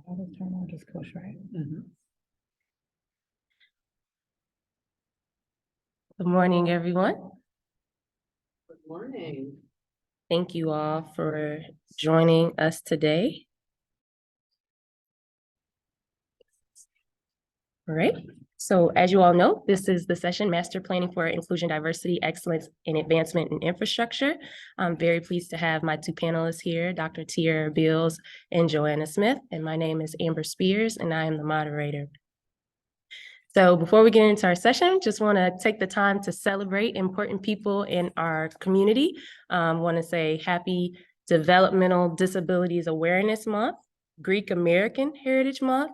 How does turn on? Just push right. Good morning, everyone. Good morning. Thank you all for joining us today. All right. So as you all know, this is the session Master Planning for Inclusion, Diversity, Excellence, and Advancement in Infrastructure. I'm very pleased to have my two panelists here, Dr. Tierra and Joanna Smith, and my name is Amber Spears, and I am the moderator. So before we get into our session, just want to take the time to celebrate important people in our community. Want to say happy Developmental Disabilities Awareness Month, Greek American Heritage Month,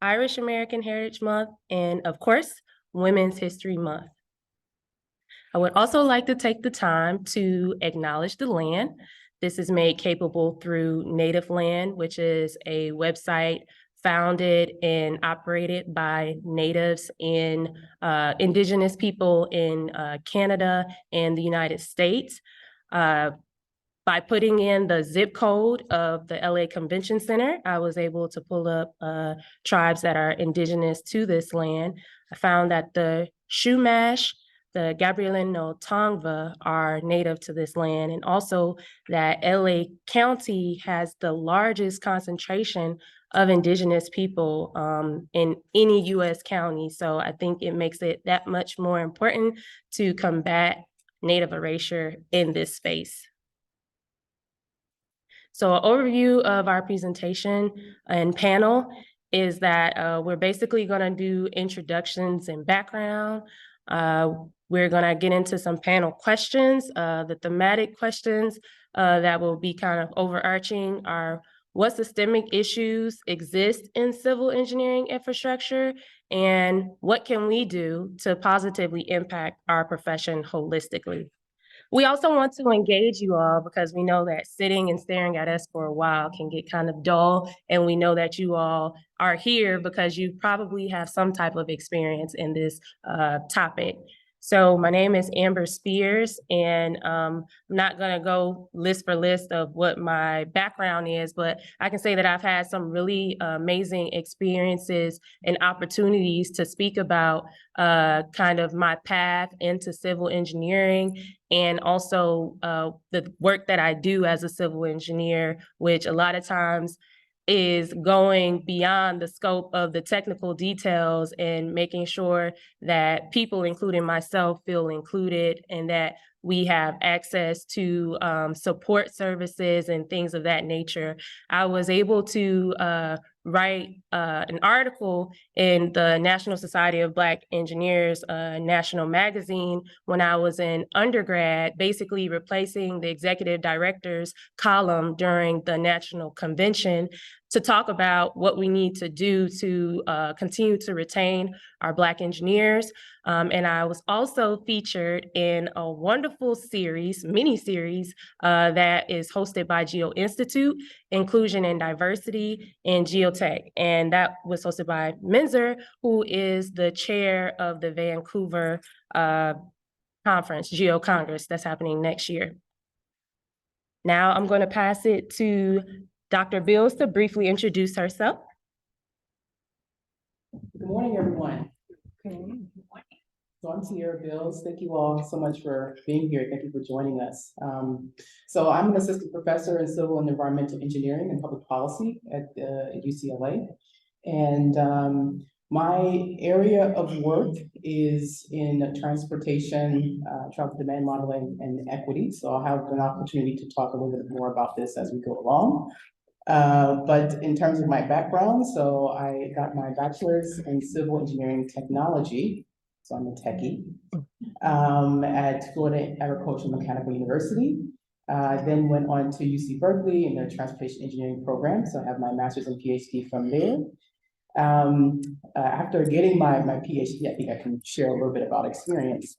Irish American Heritage Month, and of course, Women's History Month. I would also like to take the time to acknowledge the land. This is made capable through Native Land, which is a website founded and operated by Natives and Indigenous people in Canada and the United States. By putting in the zip code of the LA Convention Center, I was able to pull up tribes that are indigenous to this land. I found that the Chumash, the Gabrielino Tongva are native to this land, and also that LA County has the largest concentration of indigenous people in any US county. So I think it makes it that much more important to combat Native erasure in this space. So an overview of our presentation and panel is that we're basically gonna do introductions and background. We're gonna get into some panel questions. The thematic questions that will be kind of overarching are what systemic issues exist in civil engineering infrastructure, and what can we do to positively impact our profession holistically? We also want to engage you all because we know that sitting and staring at us for a while can get kind of dull, and we know that you all are here because you probably have some type of experience in this topic. So my name is Amber Spears, and I'm not gonna go list for list of what my background is, but I can say that I've had some really amazing experiences and opportunities to speak about kind of my path into civil engineering, and also the work that I do as a civil engineer, which a lot of times is going beyond the scope of the technical details and making sure that people, including myself, feel included and that we have access to support services and things of that nature. I was able to write an article in the National Society of Black Engineers national magazine when I was in undergrad, basically replacing the executive director's column during the national convention to talk about what we need to do to continue to retain our Black engineers. And I was also featured in a wonderful series, mini-series, that is hosted by Geo Institute, Inclusion and Diversity in Geotech. And that was hosted by Minzer, who is the chair of the Vancouver conference, GeoCongress, that's happening next year. Now I'm going to pass it to Dr. Bills to briefly introduce herself. Good morning, everyone. So I'm Tierra Bills. Thank you all so much for being here. Thank you for joining us. So I'm an assistant professor in civil and environmental engineering and public policy at UCLA. And my area of work is in transportation, travel demand modeling, and equity. So I'll have an opportunity to talk a little bit more about this as we go along. But in terms of my background, so I got my bachelor's in civil engineering technology. So I'm a techie, at Florida Agricultural Mechanical University. Then went on to UC Berkeley in their transportation engineering program. So I have my master's and PhD from there. After getting my PhD, I think I can share a little bit about experience.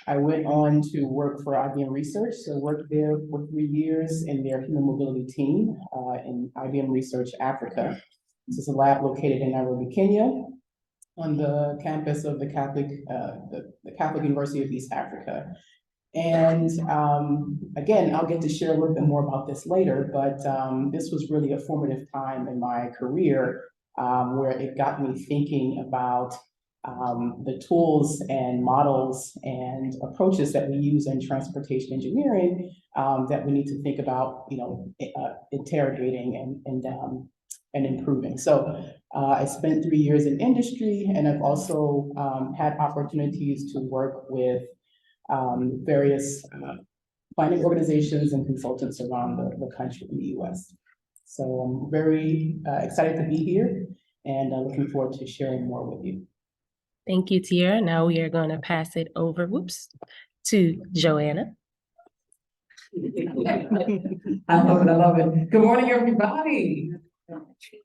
I went on to work for IBM Research. So worked there for 3 years in their human mobility team in IBM Research Africa. This is a lab located in Nairobi, Kenya, on the campus of the Catholic University of East Africa. And again, I'll get to share a little bit more about this later, but this was really a formative time in my career where it got me thinking about the tools and models and approaches that we use in transportation engineering that we need to think about, interrogating and improving. So I spent 3 years in industry, and I've also had opportunities to work with various planning organizations and consultants around the country in the US. So I'm very excited to be here and looking forward to sharing more with you. Thank you, Tierra. Now we are going to pass it over, to Joanna. I love it. Good morning, everybody.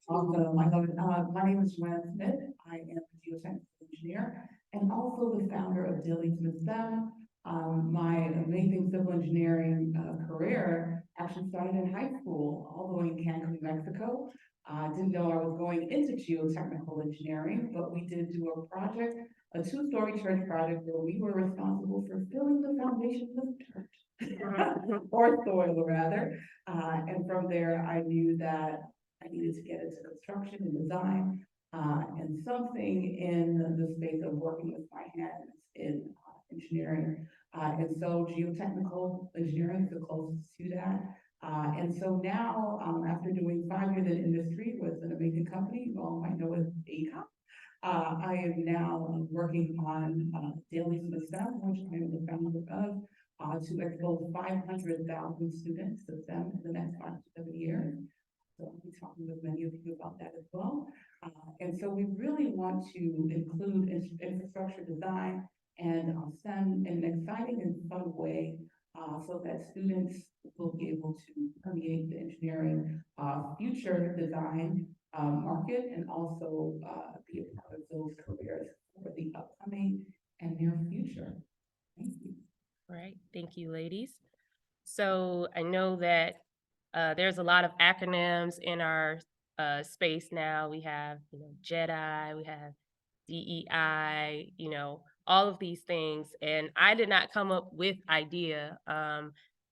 Awesome, I love it. My name is Joanna Smith. I am a geotechnical engineer and also the founder of Daley. My amazing civil engineering career actually started in high school, all the way in Cancun, Mexico. I didn't know I was going into geotechnical engineering, but we did do a project, a 2-story church project where we were responsible for filling the foundation with dirt, or soil rather. And from there, I knew that I needed to get into construction and design, and something in the space of working with my hands in engineering. And so geotechnical engineering is the closest to that. And so now, after doing 5 years in industry with an amazing company, you all might know as ACOM, I am now working on Daley, which I am the founder of, to expose 500,000 students to STEM in the next 5 to 7 years. So I'll be talking with many of you about that as well. And so we really want to include infrastructure design and STEM in an exciting and fun way, so that students will be able to permeate the engineering future design market, and also be a part of those careers for the upcoming and near future. Thank you. All right, thank you, ladies. So I know that there's a lot of acronyms in our space now. We have, JEDI, we have DEI, all of these things. And I did not come up with IDEA.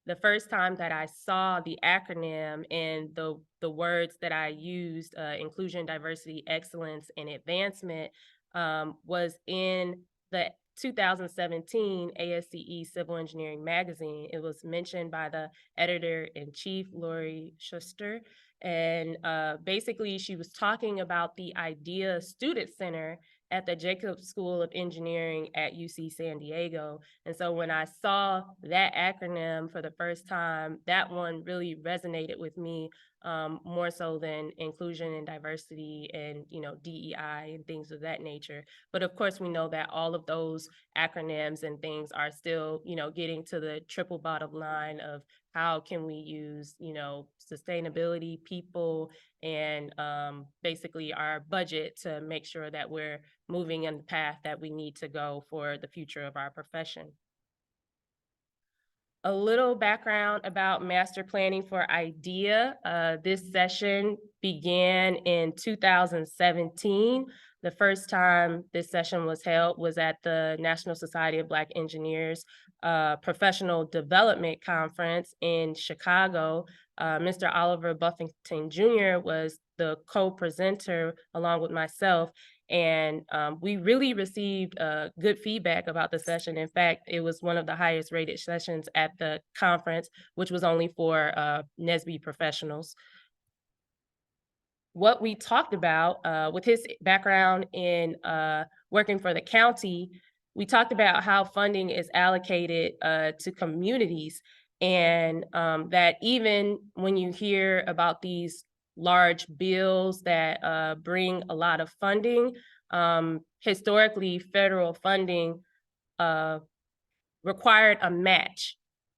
The first time that I saw the acronym and the words that I used, inclusion, diversity, excellence, and advancement, was in the 2017 ASCE Civil Engineering Magazine. It was mentioned by the editor-in-chief, Lori Schuster, and basically she was talking about the IDEA Student Center at the Jacobs School of Engineering at UC San Diego. And so when I saw that acronym for the first time, that one really resonated with me, more so than inclusion and diversity and, DEI and things of that nature. But of course, we know that all of those acronyms and things are still, getting to the triple bottom line of how can we use, sustainability, people, and basically our budget to make sure that we're moving in the path that we need to go for the future of our profession. A little background about master planning for IDEA. This session began in 2017. The first time this session was held was at the National Society of Black Engineers Professional Development Conference in Chicago. Mr. Oliver Buffington Jr. was the co-presenter along with myself. And we really received good feedback about the session. In fact, it was one of the highest rated sessions at the conference, which was only for NSBE professionals. What we talked about with his background in working for the county, we talked about how funding is allocated to communities, and that even when you hear about these large bills that bring a lot of funding, historically federal funding required a match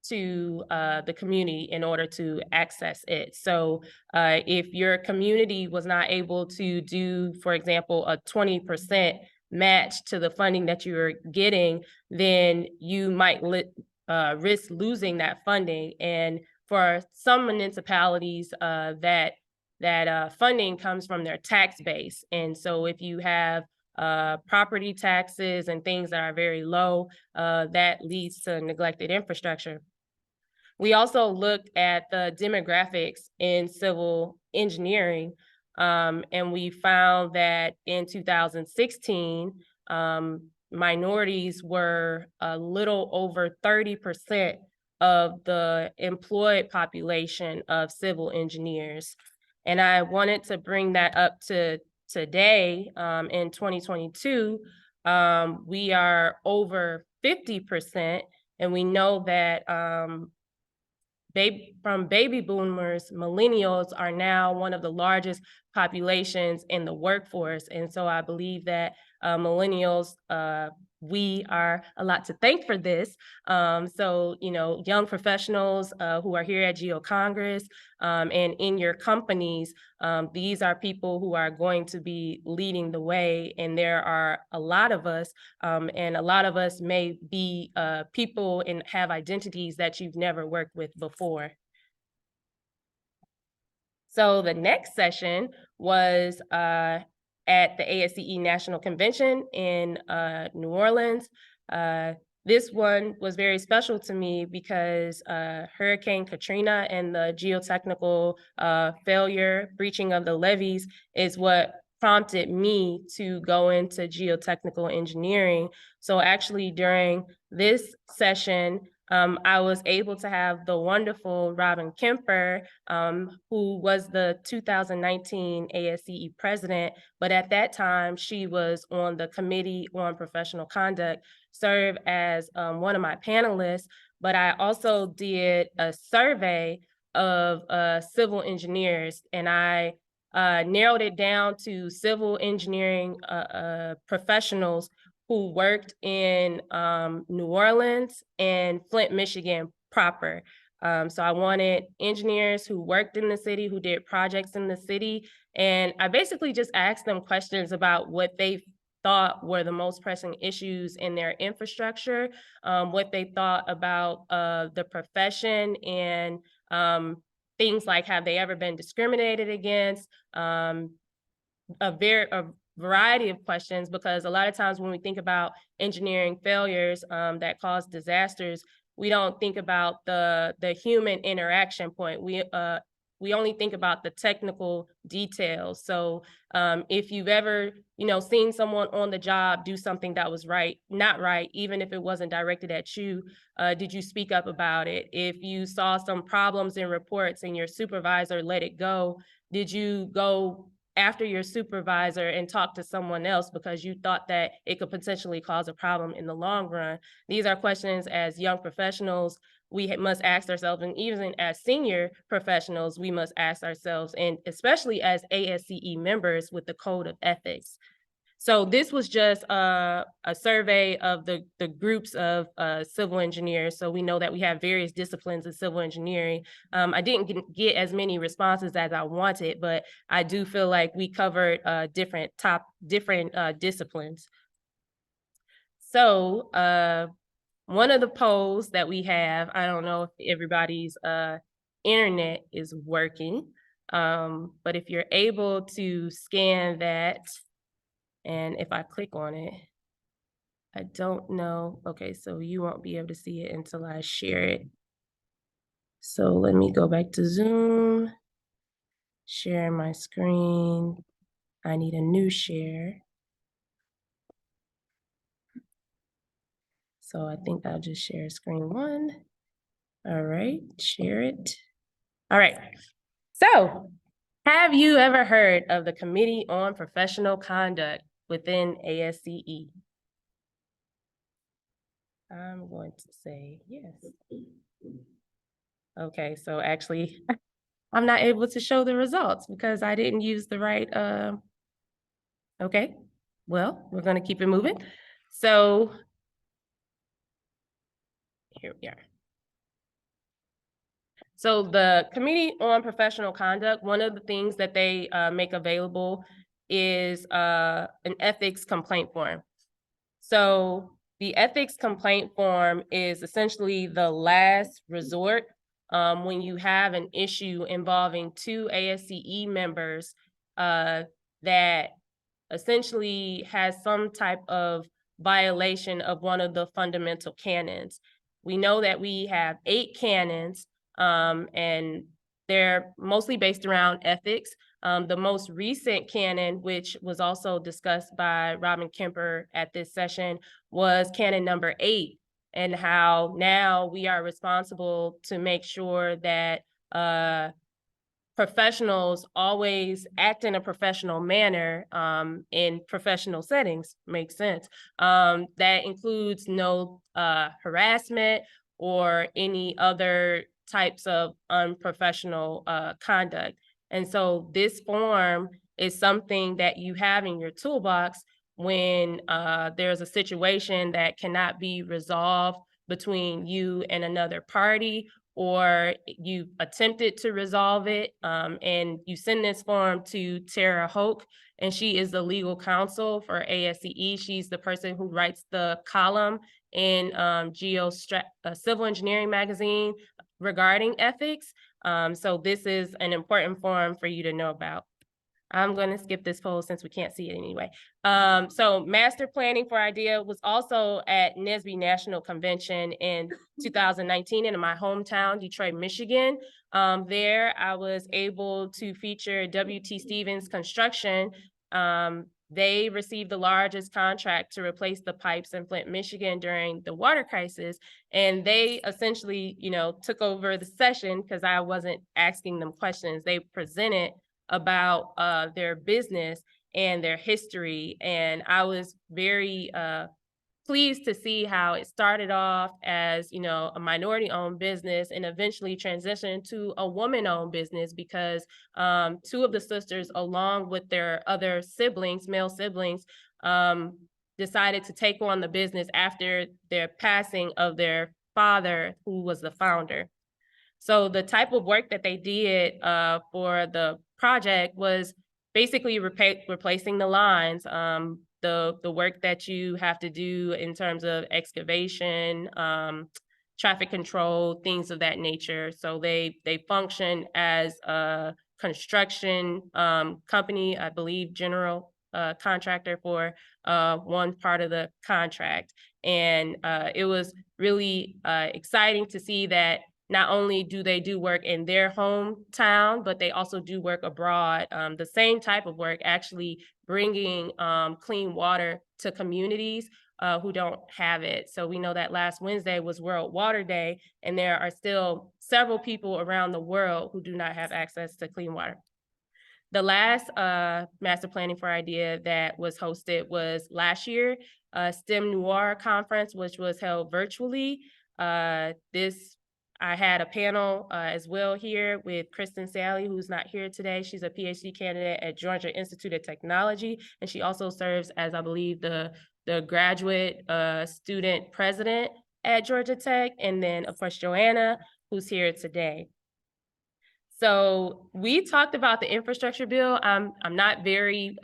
to the community in order to access it. So if your community was not able to do, for example, a 20% match to the funding that you're getting, then you might risk losing that funding. And for some municipalities, that funding comes from their tax base. And so if you have property taxes and things that are very low, that leads to neglected infrastructure. We also looked at the demographics in civil engineering, and we found that in 2016, minorities were a little over 30% of the employed population of civil engineers. And I wanted to bring that up to today, in 2022, we are over 50%, and we know that from baby boomers, millennials are now one of the largest populations in the workforce. And so I believe that millennials, we are a lot to thank for this. So, you know, young professionals who are here at GeoCongress and in your companies, these are people who are going to be leading the way. And there are a lot of us, and a lot of us may be people and have identities that you've never worked with before. So the next session was at the ASCE National Convention in New Orleans. This one was very special to me because Hurricane Katrina and the geotechnical failure, breaching of the levees is what prompted me to go into geotechnical engineering. So actually during this session, I was able to have the wonderful Robin Kemper, who was the 2019 ASCE president, but at that time she was on the Committee on Professional Conduct, serve as one of my panelists. But I also did a survey of civil engineers, and I narrowed it down to civil engineering professionals who worked in New Orleans and Flint, Michigan proper. So I wanted engineers who worked in the city, who did projects in the city. And I basically just asked them questions about what they thought were the most pressing issues in their infrastructure, what they thought about the profession, and things like, have they ever been discriminated against? A variety of questions, because a lot of times when we think about engineering failures that cause disasters, we don't think about the human interaction point. We only think about the technical details. So if you've ever, seen someone on the job do something that was not right, even if it wasn't directed at you, did you speak up about it? If you saw some problems in reports and your supervisor let it go, did you go after your supervisor and talk to someone else because you thought that it could potentially cause a problem in the long run? These are questions as young professionals we must ask ourselves, and even as senior professionals, we must ask ourselves, and especially as ASCE members with the code of ethics. So this was just a survey of the groups of civil engineers. So we know that we have various disciplines of civil engineering. I didn't get as many responses as I wanted, but I do feel like we covered different disciplines. So one of the polls that we have, I don't know if everybody's internet is working, but if you're able to scan that, and if I click on it, I don't know. Okay, so you won't be able to see it until I share it. So let me go back to Zoom, share my screen. I need a new share. So I think I'll just share screen one. All right, share it. All right, so have you ever heard of the Committee on Professional Conduct within ASCE? I'm going to say yes. Okay, so actually, I'm not able to show the results because I didn't use the right, okay, well, we're gonna keep it moving. So here we are. So the Committee on Professional Conduct, one of the things that they make available is an ethics complaint form. So the ethics complaint form is essentially the last resort when you have an issue involving two ASCE members that essentially has some type of violation of one of the fundamental canons. We know that we have 8 canons, and they're mostly based around ethics. The most recent canon, which was also discussed by Robin Kemper at this session, was canon number 8, and how now we are responsible to make sure that professionals always act in a professional manner in professional settings. Makes sense. That includes no harassment or any other types of unprofessional conduct. And so this form is something that you have in your toolbox when there's a situation that cannot be resolved between you and another party, or you attempted to resolve it, and you send this form to Tierra, and she is the legal counsel for ASCE. She's the person who writes the column in Civil Engineering magazine regarding ethics. So this is an important form for you to know about. I'm going to skip this poll since we can't see it anyway. So master planning for IDEA was also at NSBE National Convention in 2019 in my hometown, Detroit, Michigan. There I was able to feature W.T. Stevens Construction. They received the largest contract to replace the pipes in Flint, Michigan during the water crisis. And they essentially, took over the session because I wasn't asking them questions. They presented about their business and their history. And I was very pleased to see how it started off as, a minority-owned business and eventually transitioned to a woman-owned business because 2 of the sisters, along with their other siblings, male siblings, decided to take on the business after their passing of their father, who was the founder. So the type of work that they did for the project was basically replacing the lines, the work that you have to do in terms of excavation, traffic control, things of that nature. So they function as a construction company, I believe general contractor for one part of the contract. And it was really exciting to see that not only do they do work in their hometown, but they also do work abroad. The same type of work, actually bringing clean water to communities who don't have it. So we know that last Wednesday was World Water Day, and there are still several people around the world who do not have access to clean water. The last Master Planning for IDEA that was hosted was last year, STEM Noir Conference, which was held virtually. I had a panel as well here with Kristen Sally, who's not here today. She's a PhD candidate at Georgia Institute of Technology, and she also serves as, I believe, the graduate student president at Georgia Tech. And then, of course, Joanna, who's here today. So we talked about the infrastructure bill. I'm not very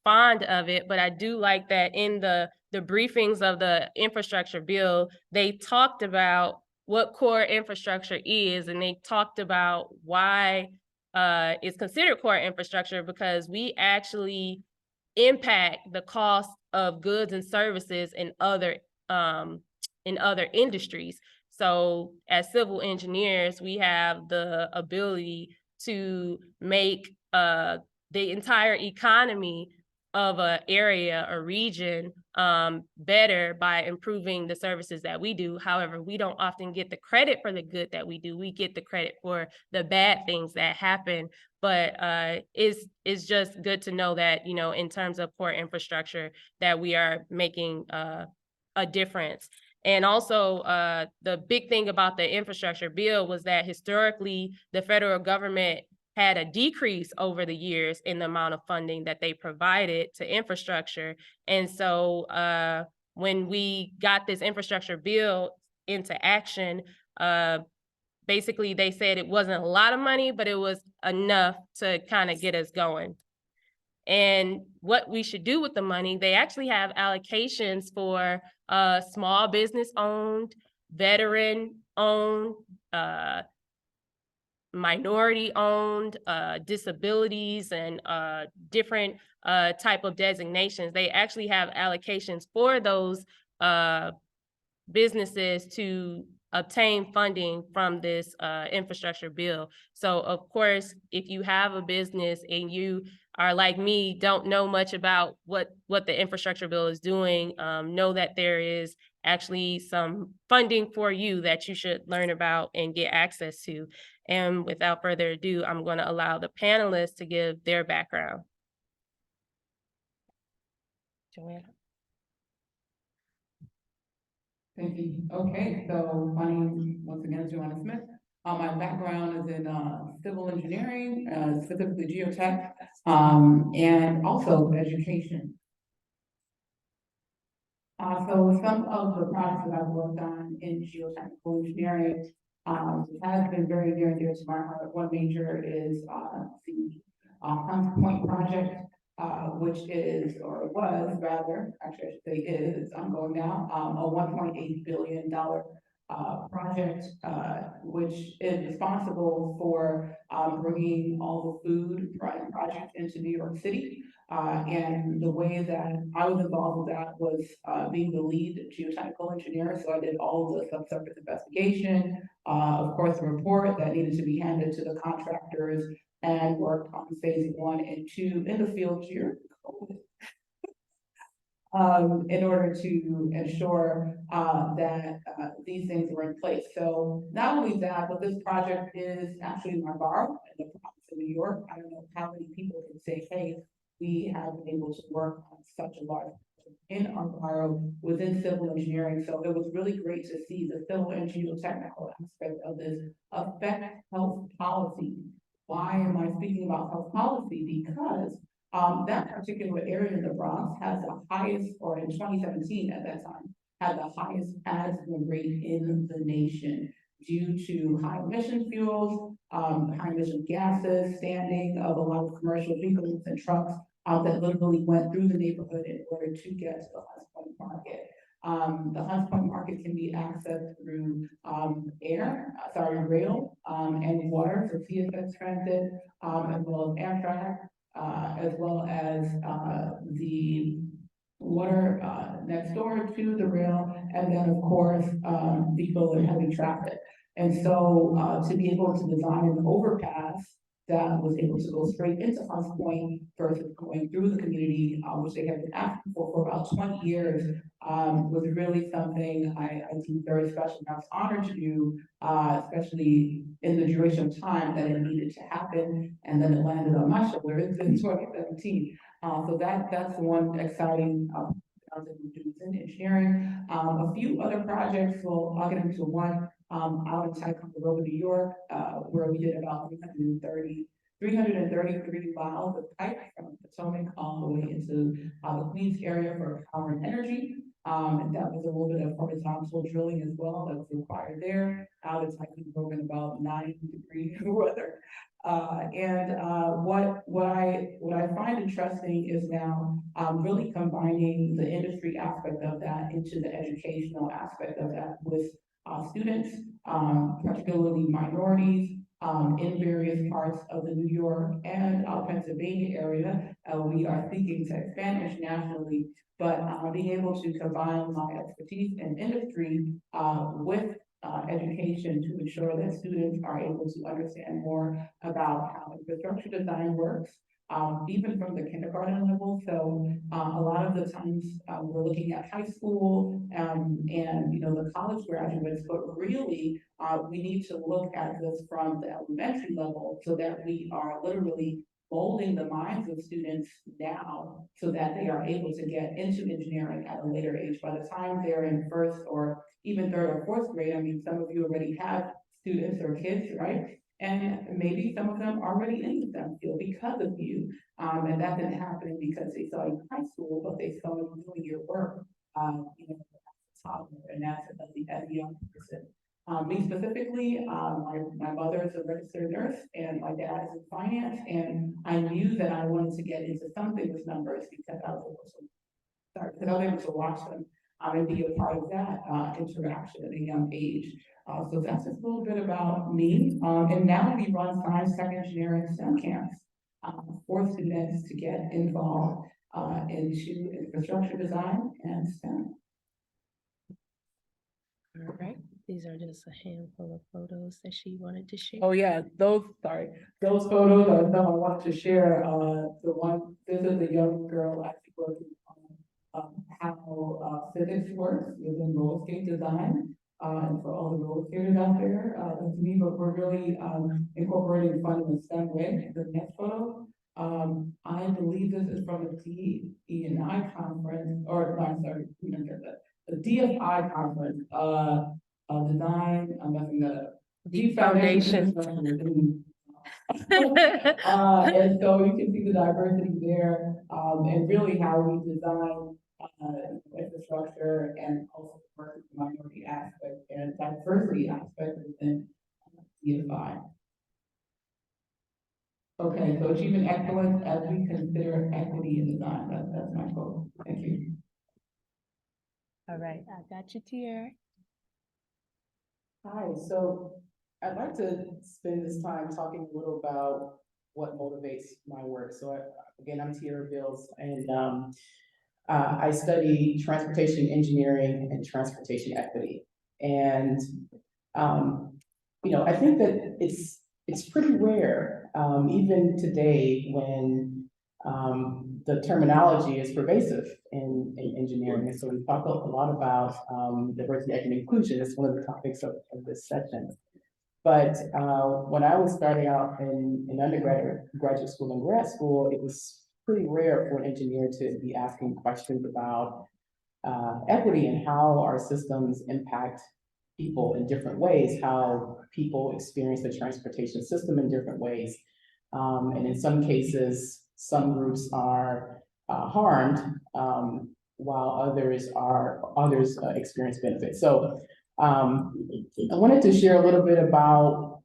fond of it, but I do like that in the briefings of the infrastructure bill, they talked about what core infrastructure is, and they talked about why it's considered core infrastructure, because we actually impact the cost of goods and services in other industries. So as civil engineers, we have the ability to make the entire economy of an area or region better by improving the services that we do. However, we don't often get the credit for the good that we do. We get the credit for the bad things that happen. But it's just good to know that, in terms of core infrastructure, that we are making a difference. And also, the big thing about the infrastructure bill was that historically, the federal government had a decrease over the years in the amount of funding that they provided to infrastructure. And so when we got this infrastructure bill into action, basically they said it wasn't a lot of money, but it was enough to kind of get us going. And what we should do with the money, they actually have allocations for small business owned, veteran owned, minority-owned, disabilities, and different type of designations, they actually have allocations for those businesses to obtain funding from this infrastructure bill. So of course, if you have a business and you are like me, don't know much about what the infrastructure bill is doing, know that there is actually some funding for you that you should learn about and get access to. And without further ado, I'm going to allow the panelists to give their background. Joanna. Thank you. Okay, so my name, once again, is Joanna Smith. My background is in civil engineering, specifically geotech, and also education. So some of the projects that I've worked on in geotechnical engineering has been very near and dear to my heart. One major is the Hunts Point project, which is, or was rather, actually I should say is, I'm going now, a $1.8 billion project, which is responsible for bringing all the food projects into New York City. And the way that I was involved with that was being the lead geotechnical engineer. So I did all of the subsurface investigation, of course, the report that needed to be handed to the contractors, and worked on phase 1 and 2 in the field here. In order to ensure that these things were in place. So not only that, but this project is actually my borough in the province of New York. I don't know how many people can say, hey, we have been able to work on such a large project in our borough within civil engineering. So it was really great to see the civil and geotechnical aspect of this affect health policy. Why am I speaking about health policy? Because that particular area in the Bronx has the highest, or in 2017 at that time, had the highest asthma rate in the nation due to high emission fuels, high emission gases, standing of a lot of commercial vehicles and trucks that literally went through the neighborhood in order to get to the Hunts Point Market. The Hunts Point Market can be accessed through rail, and water, so CSX transit, as well as Amtrak, as well as the water next door to the rail, and then of course vehicle and heavy traffic. And so to be able to design an overpass that was able to go straight into Hunts Point versus going through the community, which they have been asking for about 20 years, was really something I think very special. And I was honored to do, especially in the duration of time that it needed to happen, and then it landed on my shoulders in 2017. So that's one exciting that we do in engineering. A few other projects, well, I'll get into one out in Ticonderoga, New York, where we did about 333 miles of pipe from Potomac all the way into the Queens area for power and energy. And that was a little bit of horizontal drilling as well that was required there. Out in Ticonderoga in about 9-degree weather. What I find interesting is now really combining the industry aspect of that into the educational aspect of that with students, particularly minorities, in various parts of the New York and Pennsylvania area. We are thinking to expand internationally, but being able to combine my expertise in industry with education to ensure that students are able to understand more about how infrastructure design works, even from the kindergarten level. So a lot of the times we're looking at high school and the college graduates, but really we need to look at this from the elementary level so that we are literally molding the minds of students now so that they are able to get into engineering at a later age. By the time they're in first or even third or fourth grade, I mean, some of you already have students or kids, right? And maybe some of them are already in the STEM field because of you. And that didn't happen because they saw you in high school, but they saw you doing your work, as a toddler and as a young person. Me specifically, my mother is a registered nurse and my dad is in finance, and I knew that I wanted to get into something with numbers because I was able to watch them and be a part of that interaction at a young age. So that's just a little bit about me. And now we run science, tech, engineering, STEM camps for students to get involved into infrastructure design and STEM. All right, these are just a handful of photos that she wanted to share. Oh, yeah, those photos are some I wanted to share. This is a young girl actually working on how physics works within roller skate design. And for all the roller skaters out there, that's me, but we're really incorporating fun in the STEM way. The next photo, I believe this is from the DE&I conference, or no, I'm sorry, we didn't get that. The DFI conference, design, I'm messing that up. Deep foundation. And so you can see the diversity there, and really how we design, infrastructure and also work with the minority aspect and diversity aspect within DFI. Okay, so achieving excellence as we consider equity in design, that's my quote. Thank you. All right, I got you, Tierra. Hi, so I'd like to spend this time talking a little about what motivates my work. So again, I'm Tierra Bills, and I study transportation engineering and transportation equity. And I think that it's pretty rare, even today, when the terminology is pervasive in engineering. And so we talk a lot about diversity, equity, and inclusion. It's one of the topics of this session. But when I was starting out in undergraduate, graduate school, and grad school, it was pretty rare for an engineer to be asking questions about equity and how our systems impact people in different ways, how people experience the transportation system in different ways. And in some cases, some groups are harmed, while others experience benefits. So I wanted to share a little bit about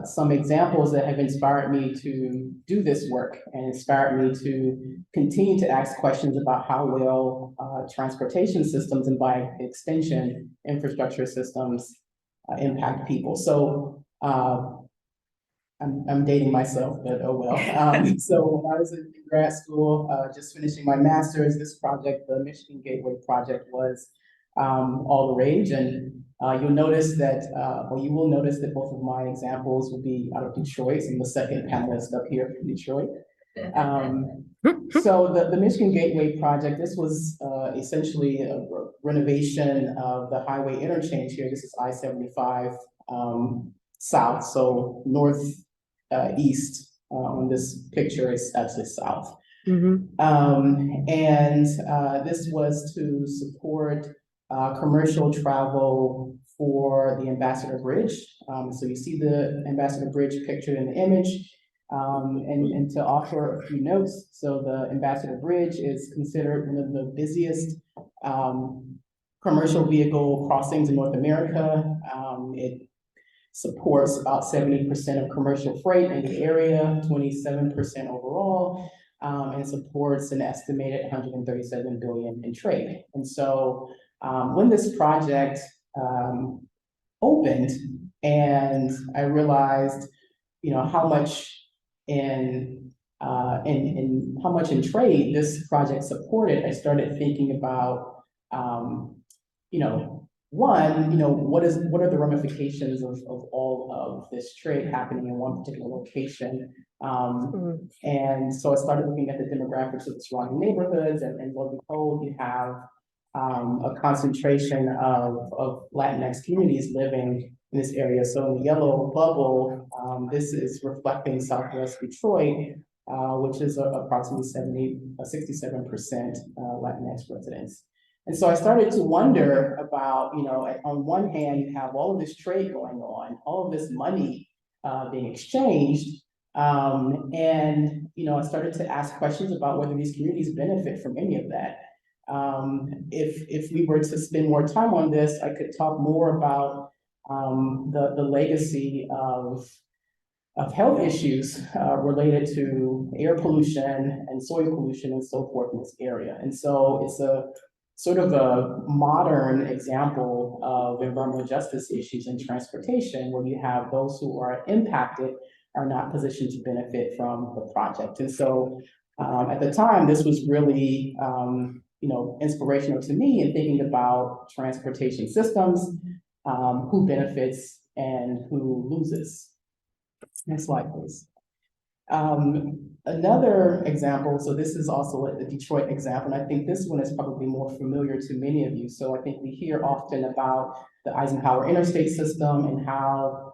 some examples that have inspired me to do this work and inspired me to continue to ask questions about how well transportation systems, and by extension, infrastructure systems impact people. So I'm dating myself, but oh well. So when I was in grad school, just finishing my master's, this project, the Michigan Gateway project, was all the rage. And you will notice that both of my examples will be out of Detroit. I'm the second panelist up here from Detroit. So the Michigan Gateway project, this was essentially a renovation of the highway interchange here. This is I-75 south, so north east on this picture is actually south. And this was to support commercial travel for the Ambassador Bridge. So you see the Ambassador Bridge pictured in the image. And to offer a few notes, so the Ambassador Bridge is considered one of the busiest commercial vehicle crossings in North America. It supports about 70% of commercial freight in the area, 27% overall, and supports an estimated 137 billion in trade. And so when this project opened, and I realized, how much in trade this project supported, I started thinking about, what are the ramifications of all of this trade happening in one particular location? And so I started looking at the demographics of the surrounding neighborhoods, and lo and behold, you have a concentration of Latinx communities living in this area. So in the yellow bubble, this is reflecting Southwest Detroit, which is approximately 67% Latinx residents. And so I started to wonder about, on one hand, you have all of this trade going on, all of this money being exchanged. And I started to ask questions about whether these communities benefit from any of that. If we were to spend more time on this, I could talk more about the legacy of health issues related to air pollution and soil pollution and so forth in this area. And so it's a sort of a modern example of environmental justice issues in transportation, where you have those who are impacted are not positioned to benefit from the project. And so at the time, this was really inspirational to me in thinking about transportation systems, who benefits and who loses. Next slide, please. Another example, so this is also a Detroit example, and I think this one is probably more familiar to many of you. So I think we hear often about the Eisenhower interstate system and how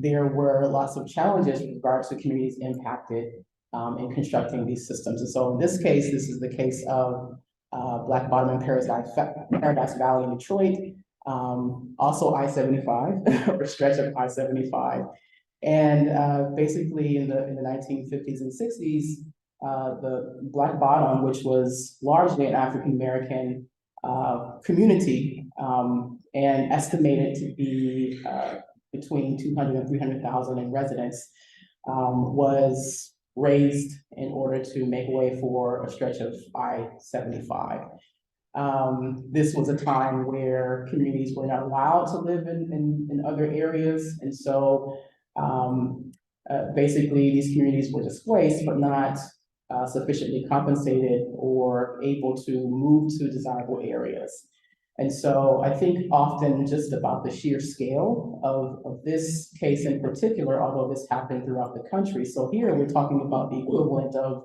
there were lots of challenges with regards to communities impacted in constructing these systems. And so in this case, this is the case of Black Bottom and Paradise Valley in Detroit, also I-75, or stretch of I-75. And basically in the 1950s and 60s, the Black Bottom, which was largely an African-American community and estimated to be between 200 and 300,000 in residents, was raised in order to make way for a stretch of I-75. This was a time where communities were not allowed to live in other areas, and so basically these communities were displaced but not sufficiently compensated or able to move to desirable areas. And so I think often just about the sheer scale of this case in particular, although this happened throughout the country. So here we're talking about the equivalent of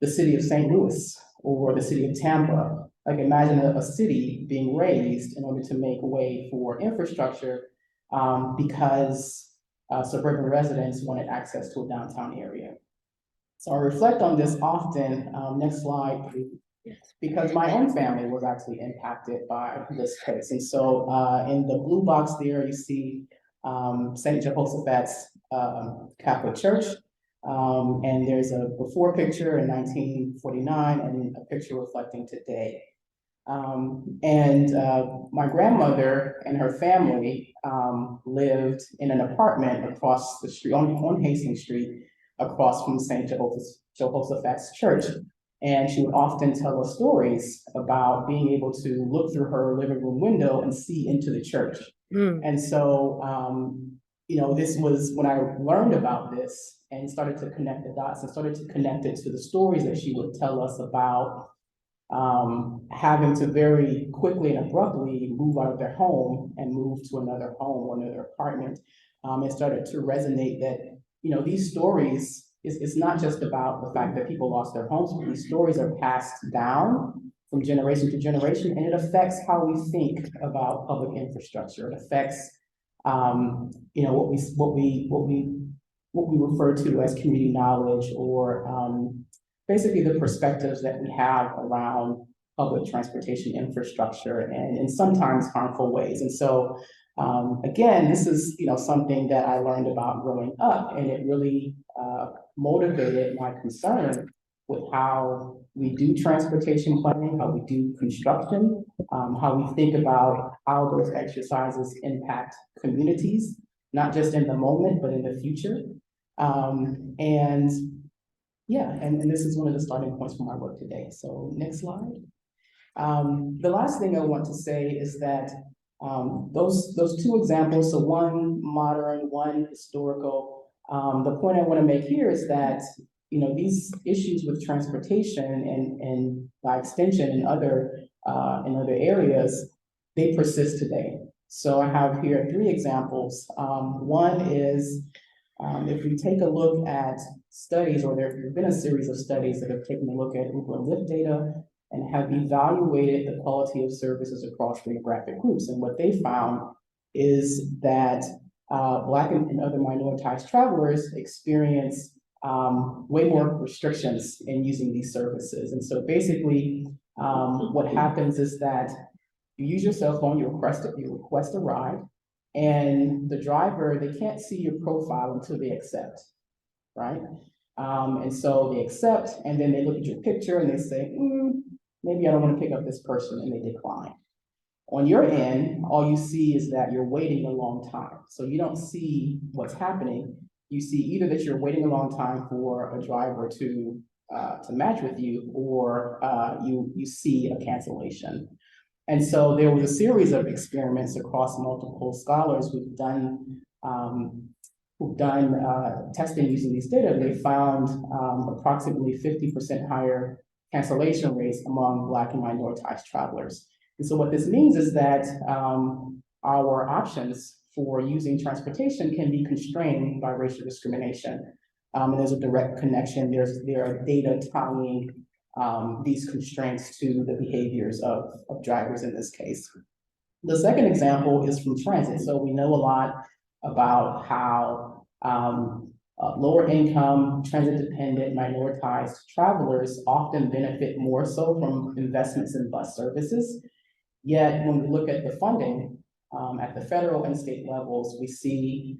the city of St. Louis or the city of Tampa. Like imagine a city being raised in order to make way for infrastructure because suburban residents wanted access to a downtown area. So I reflect on this often. Next slide, please. Because my own family was actually impacted by this case. And so in the blue box there, you see St. Jehoshaphat's Catholic Church. And there's a before picture in 1949 and a picture reflecting today. My grandmother and her family lived in an apartment across the street, on Hastings Street, across from St. Jehoshaphat's Church. And she would often tell us stories about being able to look through her living room window and see into the church. And so, this was when I learned about this and started to connect the dots and started to connect it to the stories that she would tell us about having to very quickly and abruptly move out of their home and move to another home or another apartment. It started to resonate that, these stories, it's not just about the fact that people lost their homes, but these stories are passed down from generation to generation, and it affects how we think about public infrastructure. It affects, what we refer to as community knowledge, or basically the perspectives that we have around public transportation infrastructure, and in sometimes harmful ways. And so, again, this is something that I learned about growing up, and it really motivated my concern with how we do transportation planning, how we do construction, how we think about how those exercises impact communities, not just in the moment, but in the future. And this is one of the starting points for my work today. So next slide. The last thing I want to say is that those two examples, so one modern, one historical, the point I want to make here is that these issues with transportation and by extension in other areas, they persist today. So I have here 3 examples. One is if we take a look at studies, or there have been a series of studies that have taken a look at Uber and Lyft data and have evaluated the quality of services across demographic groups. And what they found is that Black and other minoritized travelers experience way more restrictions in using these services. And so basically, what happens is that you use your cell phone, you request a ride, and the driver, they can't see your profile until they accept, right? And so they accept, and then they look at your picture and they say, maybe I don't want to pick up this person, and they decline. On your end, all you see is that you're waiting a long time. So you don't see what's happening. You see either that you're waiting a long time for a driver to to match with you, or you see a cancellation. And so there was a series of experiments across multiple scholars who've done testing using these data. And they found approximately 50% higher cancellation rates among Black and minoritized travelers. And so what this means is that our options for using transportation can be constrained by racial discrimination. And there's a direct connection. There are data tying these constraints to the behaviors of drivers in this case. The second example is from transit. So we know a lot about how lower income, transit dependent, minoritized travelers often benefit more so from investments in bus services. Yet when we look at the funding at the federal and state levels, we see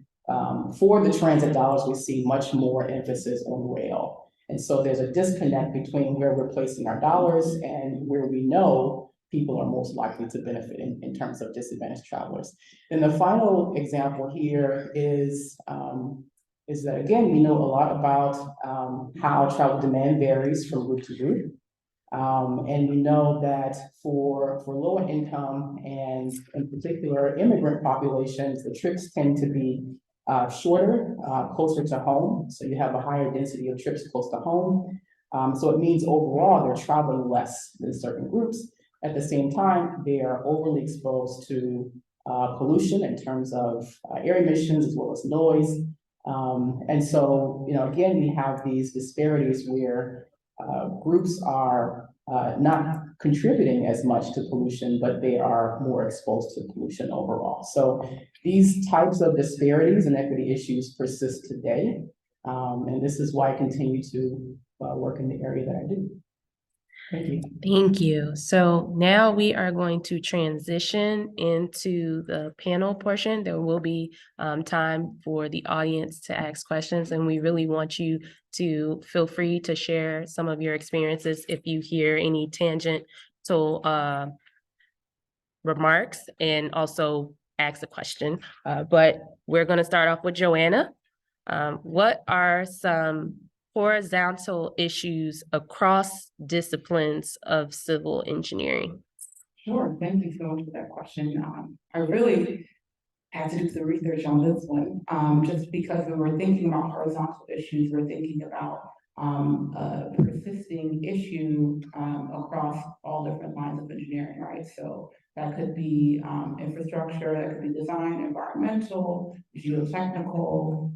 for the transit dollars, we see much more emphasis on rail. And so there's a disconnect between where we're placing our dollars and where we know people are most likely to benefit in terms of disadvantaged travelers. And the final example here is that, again, we know a lot about how travel demand varies from route to route. And we know that for lower income and in particular immigrant populations, the trips tend to be shorter, closer to home. So you have a higher density of trips close to home. So it means overall they're traveling less than certain groups. At the same time, they are overly exposed to pollution in terms of air emissions as well as noise. And so, again, we have these disparities where groups are not contributing as much to pollution, but they are more exposed to pollution overall. So these types of disparities and equity issues persist today. And this is why I continue to work in the area that I do. Thank you. Thank you. So now we are going to transition into the panel portion. There will be time for the audience to ask questions, and we really want you to feel free to share some of your experiences if you hear any tangential remarks, and also ask a question. But we're going to start off with Joanna. What are some horizontal issues across disciplines of civil engineering? Sure, thank you so much for that question. I really had to do some research on this one, just because when we're thinking about horizontal issues, we're thinking about a persisting issue across all different lines of engineering, right? So that could be infrastructure, that could be design, environmental, geotechnical.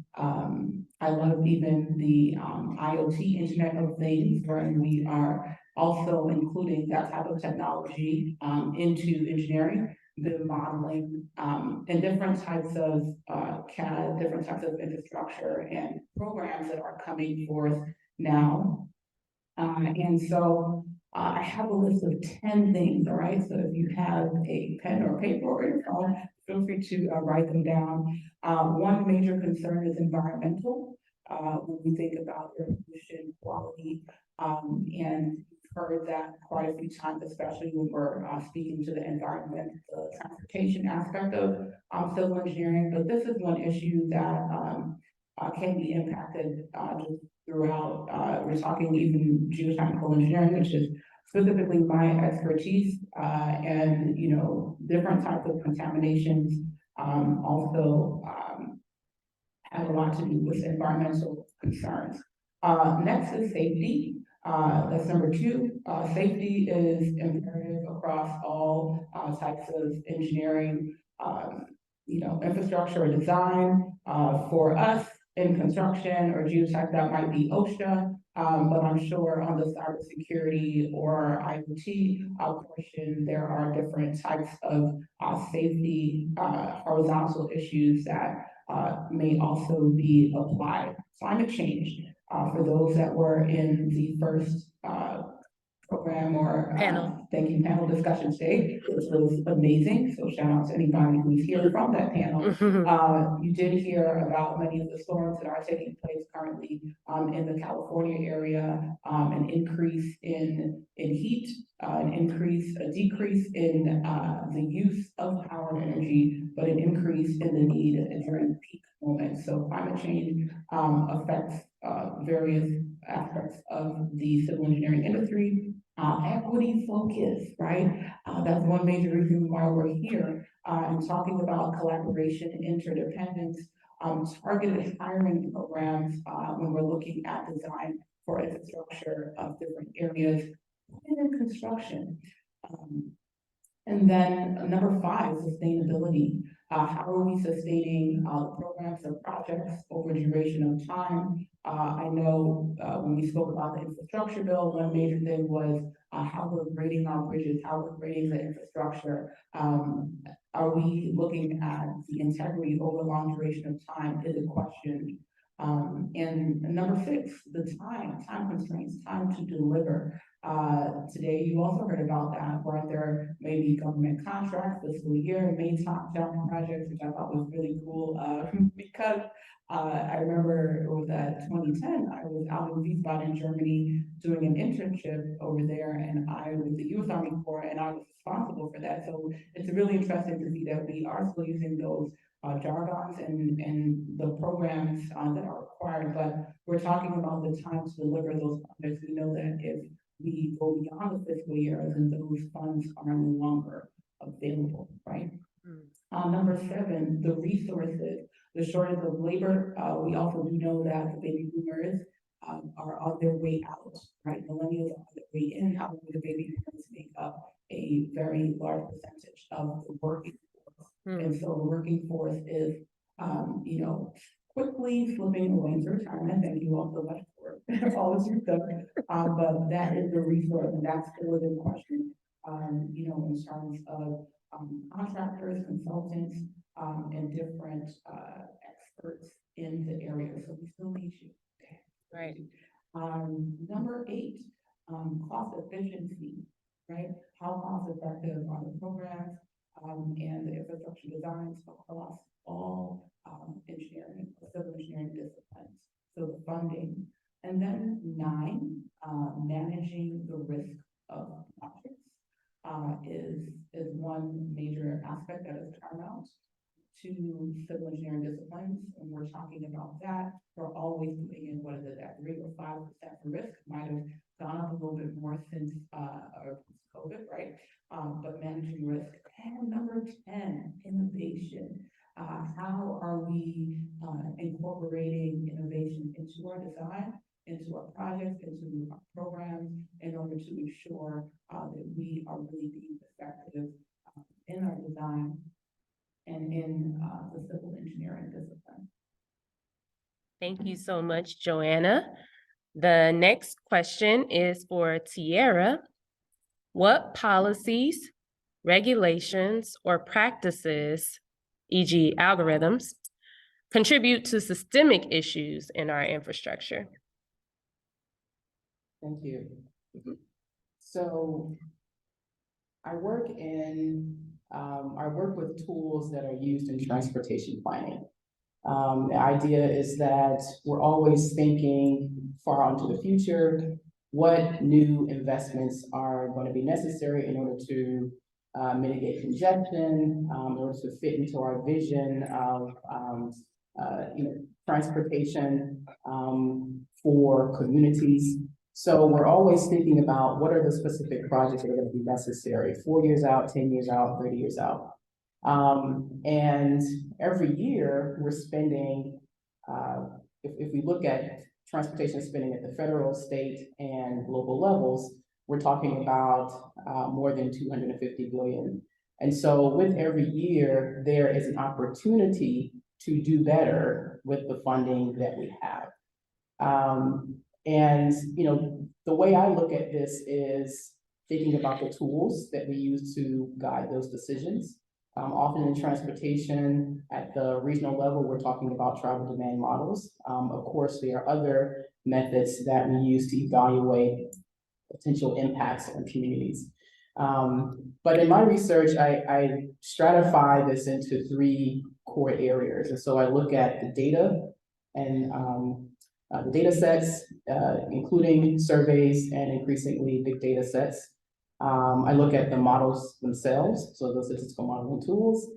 I love even the IoT, Internet of Things, where we are also including that type of technology into engineering, the modeling, and different types of CAD, different types of infrastructure and programs that are coming forth now. And so I have a list of 10 things, all right? So if you have a pen or paper or your phone, feel free to write them down. One major concern is environmental. When we think about air pollution, quality, and we've heard that quite a few times, especially when we're speaking to the environment, the transportation aspect of civil engineering. But this is one issue that can be impacted just throughout. We're talking even geotechnical engineering, which is specifically my expertise, and different types of contaminations also have a lot to do with environmental concerns. Next is safety. That's number 2. Safety is imperative across all types of engineering, infrastructure and design. For us in construction or geotech, that might be OSHA, but I'm sure on the cybersecurity or IoT portion, there are different types of safety horizontal issues that may also be applied. Climate change, for those that were in the first program or panel discussion today, which was amazing. So shout out to anybody who's here from that panel. You did hear about many of the storms that are taking place currently in the California area, an increase in heat, a decrease in the use of power and energy, but an increase in the need during peak moments. So climate change affects various aspects of the civil engineering industry. Equity focus, right? That's one major reason why we're here, and talking about collaboration and interdependence, targeted hiring programs, when we're looking at design for infrastructure of different areas, and in construction. And then number 5, sustainability. How are we sustaining the programs or projects over duration of time? I know when we spoke about the infrastructure bill, one major thing was how we're grading our bridges, how we're grading the infrastructure. Are we looking at the integrity over long duration of time is a question. And number 6, the time constraints, time to deliver. Today, you also heard about that, where there may be government contracts, fiscal year, main top job projects, which I thought was really cool, because I remember it was at 2010, I was out in Wiesbaden, Germany, doing an internship over there, and I was the U.S. Army Corps, and I was responsible for that. So it's really interesting to see that we are still using those jargons and the programs that are required, but we're talking about the time to deliver those projects. We know that if we go beyond the fiscal year, then those funds are no longer available, right? Number 7, the resources, the shortage of labor. We also do know that the baby boomers are on their way out, right? Millennials are on their way in. However, the baby boomers make up a very large percentage of the working force. And so the working force is, quickly slipping away into retirement. Thank you all so much for all of your stuff. But that is the resource, and that's still in question, in terms of contractors, consultants, and different experts in the area. So we still need you. Right. Number 8, cost efficiency, right? How cost effective are the programs and the infrastructure designs across all engineering, civil engineering disciplines. So the funding. And then 9, managing the risk of projects is one major aspect that is paramount to civil engineering disciplines. And we're talking about that. We're always putting in, what is it, that 3 or 5% for risk. Might have gone up a little bit more since COVID, right? But managing risk. And number 10, innovation. How are we incorporating innovation into our design, into our projects, into our programs, in order to ensure that we are really being effective in our design and in the civil engineering discipline. Thank you so much, Joanna. The next question is for Tierra. What policies, regulations, or practices, e.g. algorithms, contribute to systemic issues in our infrastructure? Thank you. So I work with tools that are used in transportation planning. The idea is that we're always thinking far into the future, what new investments are going to be necessary in order to mitigate congestion, in order to fit into our vision of transportation for communities. So we're always thinking about what are the specific projects that are going to be necessary 4 years out, 10 years out, 30 years out. And every year we're spending, if we look at transportation spending at the federal, state, and global levels, we're talking about more than 250 billion. And so with every year, there is an opportunity to do better with the funding that we have. And the way I look at this is thinking about the tools that we use to guide those decisions. Often in transportation, at the regional level, we're talking about travel demand models. Of course, there are other methods that we use to evaluate potential impacts on communities. But in my research, I stratify this into 3 core areas. And so I look at the data and the data sets, including surveys and increasingly big data sets. I look at the models themselves, so the statistical modeling tools.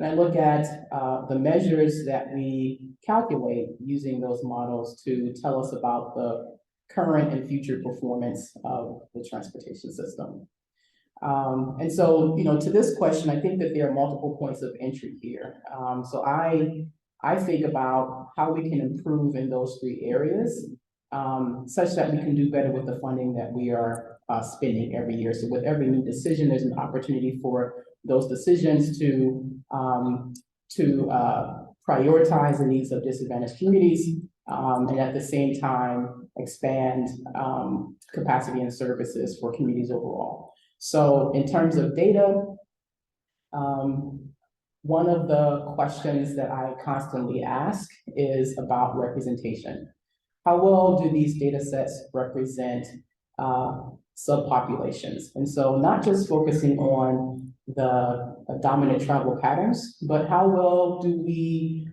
And I look at the measures that we calculate using those models to tell us about the current and future performance of the transportation system. And so, to this question, I think that there are multiple points of entry here. So I think about how we can improve in those three areas, such that we can do better with the funding that we are spending every year. So with every new decision, there's an opportunity for those decisions to prioritize the needs of disadvantaged communities, and at the same time expand capacity and services for communities overall. So in terms of data, one of the questions that I constantly ask is about representation. How well do these data sets represent subpopulations? And so not just focusing on the dominant travel patterns, but how well do we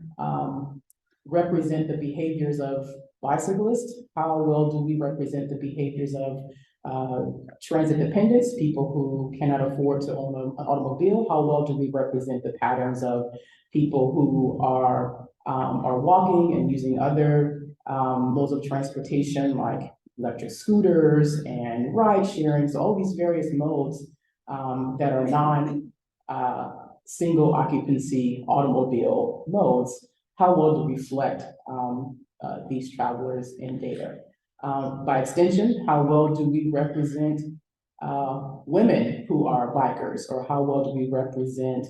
represent the behaviors of bicyclists? How well do we represent the behaviors of transit dependents, people who cannot afford to own an automobile? How well do we represent the patterns of people who are walking and using other modes of transportation like electric scooters and ride sharing? So all these various modes that are single occupancy automobile modes, how well do we reflect these travelers in data? By extension, how well do we represent women who are bikers, or how well do we represent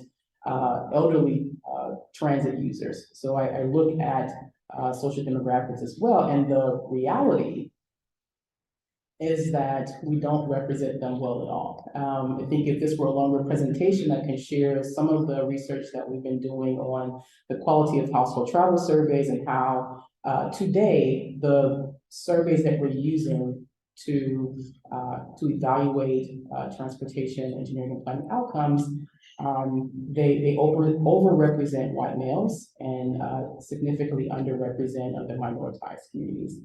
elderly transit users? So I look at social demographics as well, and the reality is that we don't represent them well at all. I think if this were a longer presentation, I can share some of the research that we've been doing on the quality of household travel surveys and how today the surveys that we're using to evaluate transportation, engineering, and planning outcomes, they overrepresent white males and significantly underrepresent other minoritized communities.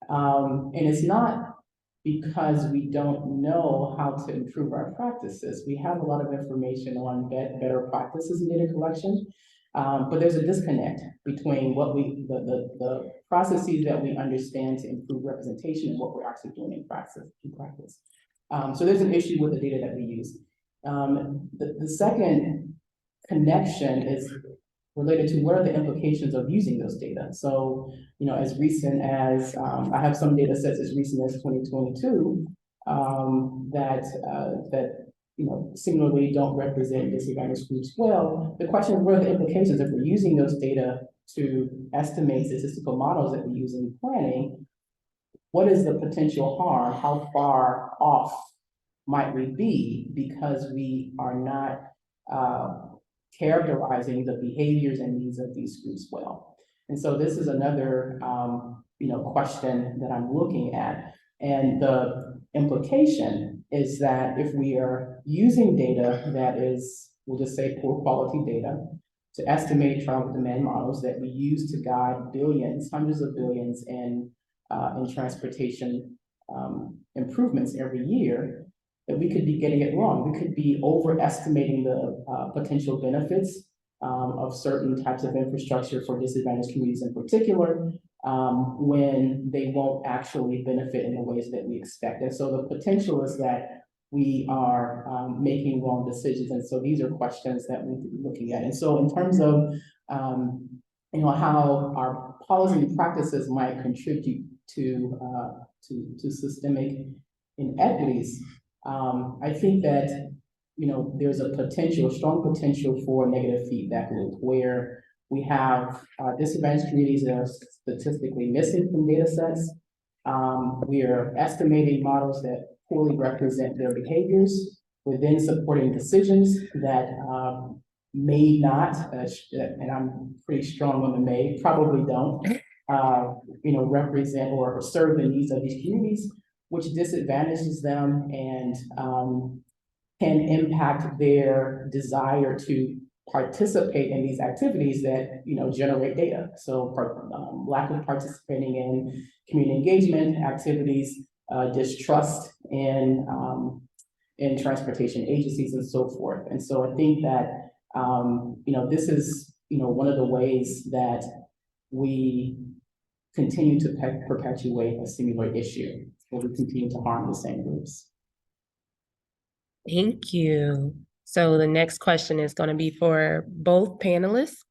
And it's not because we don't know how to improve our practices. We have a lot of information on better practices in data collection, but there's a disconnect between what the processes that we understand to improve representation and what we're actually doing in practice. So there's an issue with the data that we use. The second connection is related to what are the implications of using those data. So, as recent as, I have some data sets as recent as 2022 that similarly don't represent disadvantaged groups well. The question is, what are the implications if we're using those data to estimate statistical models that we use in planning? What is the potential harm? How far off might we be because we are not characterizing the behaviors and needs of these groups well? And so this is another question that I'm looking at. And the implication is that if we are using data that is, we'll just say poor quality data, to estimate travel demand models that we use to guide billions, hundreds of billions in transportation improvements every year, that we could be getting it wrong. We could be overestimating the potential benefits of certain types of infrastructure for disadvantaged communities in particular, when they won't actually benefit in the ways that we expect. And so the potential is that we are making wrong decisions. And so these are questions that we'll be looking at. And so in terms of how our policy and practices might contribute to systemic inequities, I think that there's a strong potential for negative feedback loop where we have disadvantaged communities that are statistically missing from data sets. We are estimating models that poorly represent their behaviors. We're then supporting decisions that may not, and I'm pretty strong on the may, probably don't, represent or serve the needs of these communities, which disadvantages them and can impact their desire to participate in these activities that generate data. So lack of participating in community engagement activities, distrust in transportation agencies and so forth. And so I think that This is, one of the ways that we continue to perpetuate a similar issue, where we continue to harm the same groups. Thank you. So the next question is going to be for both panelists.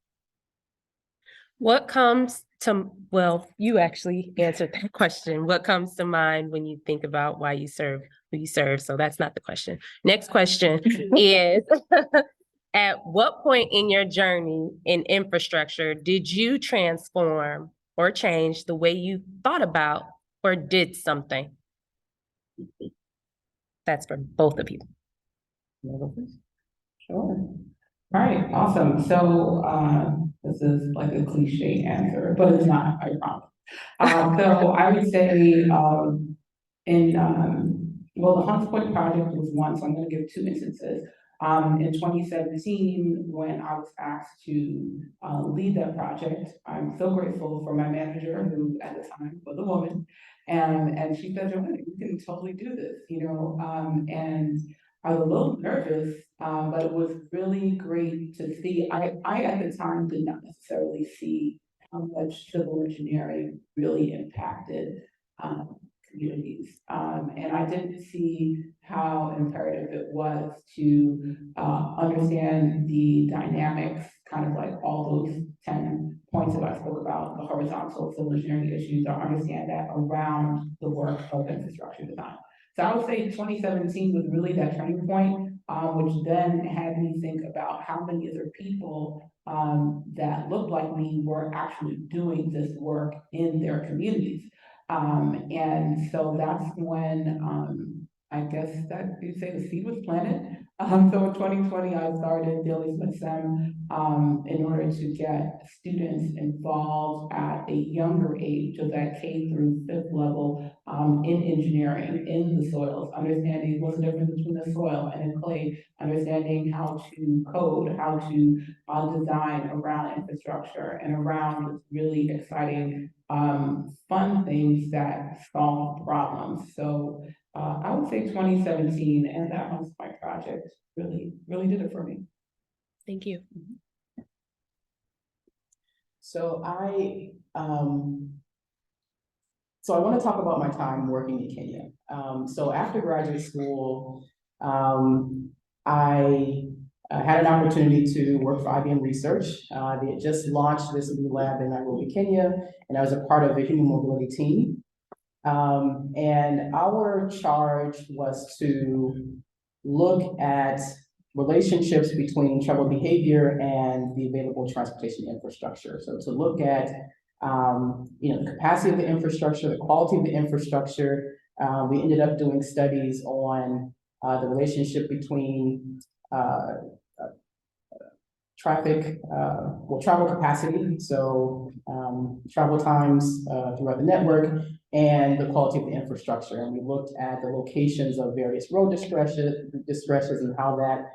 What comes to, well, you actually answered that question. What comes to mind when you think about why you serve who you serve? So that's not the question. Next question is, at what point in your journey in infrastructure did you transform or change the way you thought about or did something? That's for both of you. Sure. All right, awesome. So this is like a cliche answer, but it's not, I promise. So I would say well, the Hunts Point project was one, so I'm going to give two instances. In 2017, when I was asked to lead that project, I'm so grateful for my manager, who at the time was a woman, and she said, "Joanna, you can totally do this," and I was a little nervous, but it was really great to see. I at the time did not necessarily see how much civil engineering really impacted communities. And I didn't see how imperative it was to understand the dynamics, kind of like all those 10 points that I spoke about, the horizontal civil engineering issues, or understand that around the work of infrastructure design. So I would say 2017 was really that turning point, which then had me think about how many other people that looked like me were actually doing this work in their communities. And so that's when I guess that you'd say the seed was planted. So in 2020, I started Daley in order to get students involved at a younger age, so that K through 5th level in engineering, in the soils, understanding what's the difference between the soil and the clay, understanding how to code, how to design around infrastructure and around really exciting fun things that solve problems. So I would say 2017, and that Hunts Point project really did it for me. Thank you. So I want to talk about my time working in Kenya. So after graduate school, I had an opportunity to work for IBM Research. They had just launched this new lab in Nairobi, Kenya, and I was a part of the human mobility team. And our charge was to look at relationships between troubled behavior and the available transportation infrastructure. So to look at the capacity of the infrastructure, the quality of the infrastructure. We ended up doing studies on the relationship between travel capacity, so travel times throughout the network, and the quality of the infrastructure. And we looked at the locations of various road distresses and how that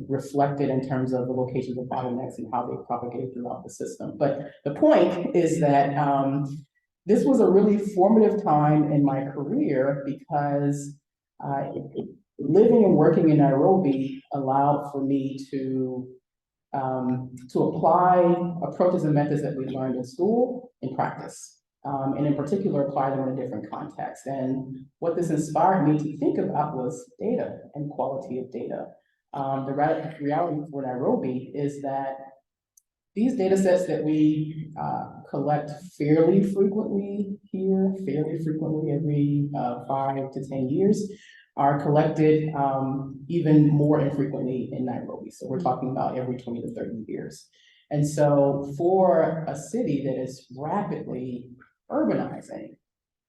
reflected in terms of the locations of bottlenecks and how they propagate throughout the system. But the point is that this was a really formative time in my career because living and working in Nairobi allowed for me to apply approaches and methods that we learned in school in practice. And in particular, apply them in a different context. And what this inspired me to think about was data and quality of data. The reality for Nairobi is that these data sets that we collect fairly frequently here, every 5 to 10 years, are collected even more infrequently in Nairobi. So we're talking about every 20 to 30 years. And so for a city that is rapidly urbanizing,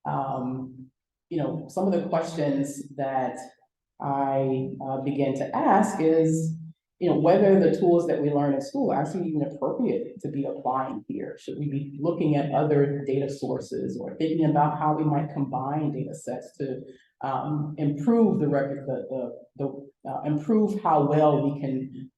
some of the questions that I began to ask is, whether the tools that we learn in school are actually even appropriate to be applying here. Should we be looking at other data sources or thinking about how we might combine data sets to improve the record, improve how well we can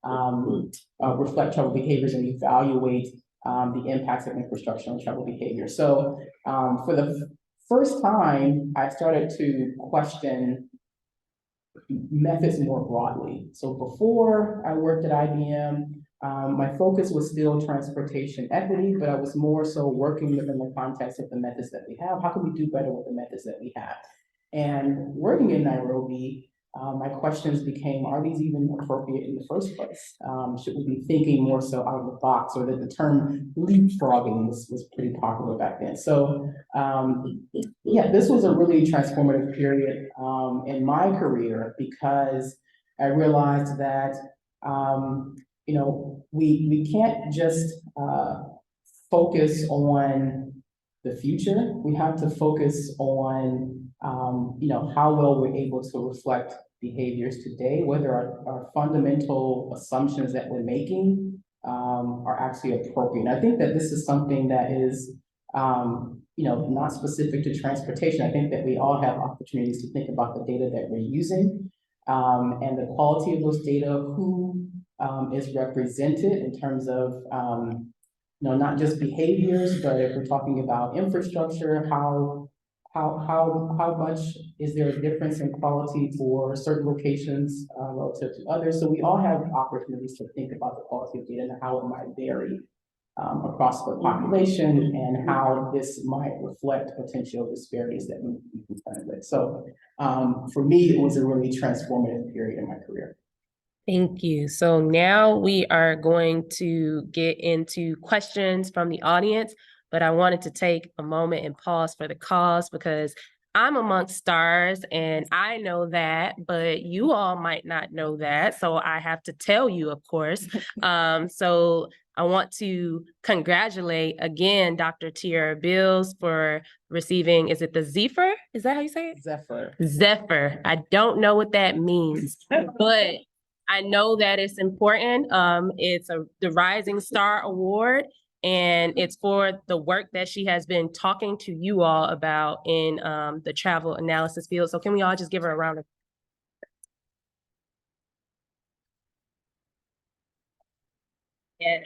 reflect troubled behaviors and evaluate the impacts of infrastructure on troubled behavior. So for the first time, I started to question methods more broadly. So before I worked at IBM, my focus was still transportation equity, but I was more so working within the context of the methods that we have. How can we do better with the methods that we have? And working in Nairobi, my questions became, are these even appropriate in the first place? Should we be thinking more so out of the box, or that the term leapfrogging was pretty popular back then? So yeah, this was a really transformative period in my career, because I realized that you know, we can't just focus on the future. We have to focus on you know, how well we're able to reflect behaviors today, whether our fundamental assumptions that we're making are actually appropriate. And I think that this is something that is you know, not specific to transportation. I think that we all have opportunities to think about the data that we're using and the quality of those data, who is represented in terms of you know, not just behaviors, but if we're talking about infrastructure, how much is there a difference in quality for certain locations relative to others? So we all have opportunities to think about the quality of data and how it might vary across the population, and how this might reflect potential disparities that we confronted with. So for me, it was a really transformative period in my career. Thank you. So now we are going to get into questions from the audience, but I wanted to take a moment and pause for the cause, because I'm amongst stars and I know that, but you all might not know that. So I have to tell you, of course. So I want to congratulate again, Dr. Tierra Bills, for receiving, is it the Zephyr? Is that how you say it? Zephyr. Zephyr. I don't know what that means, but I know that it's important. It's the Rising Star Award, and it's for the work that she has been talking to you all about in the travel analysis field. So can we all just give her a round of applause?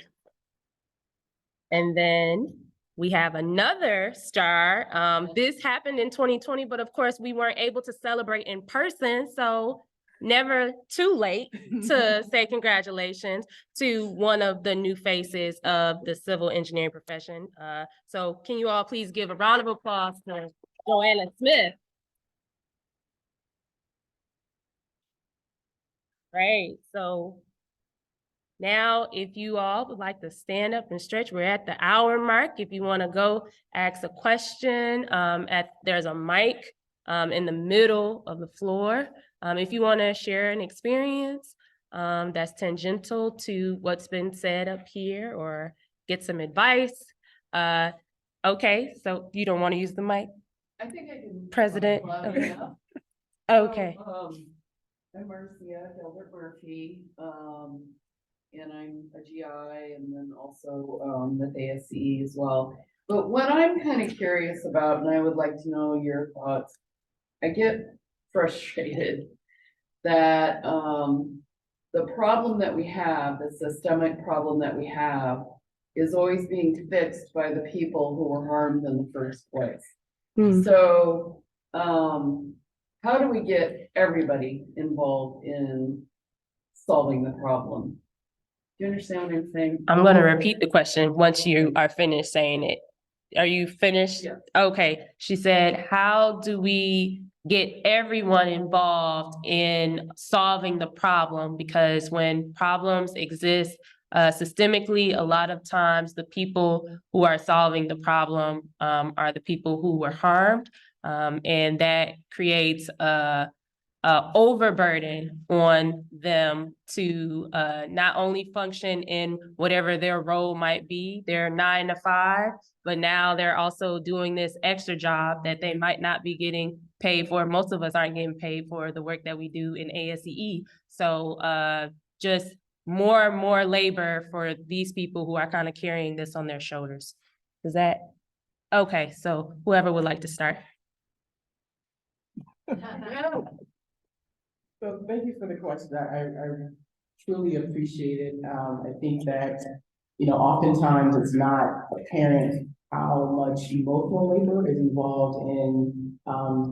And then we have another star. This happened in 2020, but of course we weren't able to celebrate in person. So never too late to say congratulations to one of the new faces of the civil engineering profession. So can you all please give a round of applause to Joanna Smith? Great. So now, if you all would like to stand up and stretch, we're at the hour mark. If you want to go ask a question, there's a mic in the middle of the floor. If you want to share an experience that's tangential to what's been said up here, or get some advice. Okay, so you don't want to use the mic? I think I can. President? Okay. Okay. I'm Marcia Gilbert Murphy, and I'm a GI, and then also with ASCE as well. But what I'm kind of curious about, and I would like to know your thoughts, I get frustrated that the problem that we have, the systemic problem that we have, is always being fixed by the people who were harmed in the first place. So how do we get everybody involved in solving the problem? Do you understand what I'm saying? I'm going to repeat the question once you are finished saying it. Are you finished? Yeah. Okay. She said, how do we get everyone involved in solving the problem? Because when problems exist systemically, a lot of times the people who are solving the problem are the people who were harmed. And that creates a overburden on them to not only function in whatever their role might be, their 9 to 5, but now they're also doing this extra job that they might not be getting paid for. Most of us aren't getting paid for the work that we do in ASCE. So just more and more labor for these people who are kind of carrying this on their shoulders. Is that okay? So whoever would like to start. So thank you for the question. I truly appreciate it. I think that, you know, oftentimes it's not apparent how much emotional labor is involved in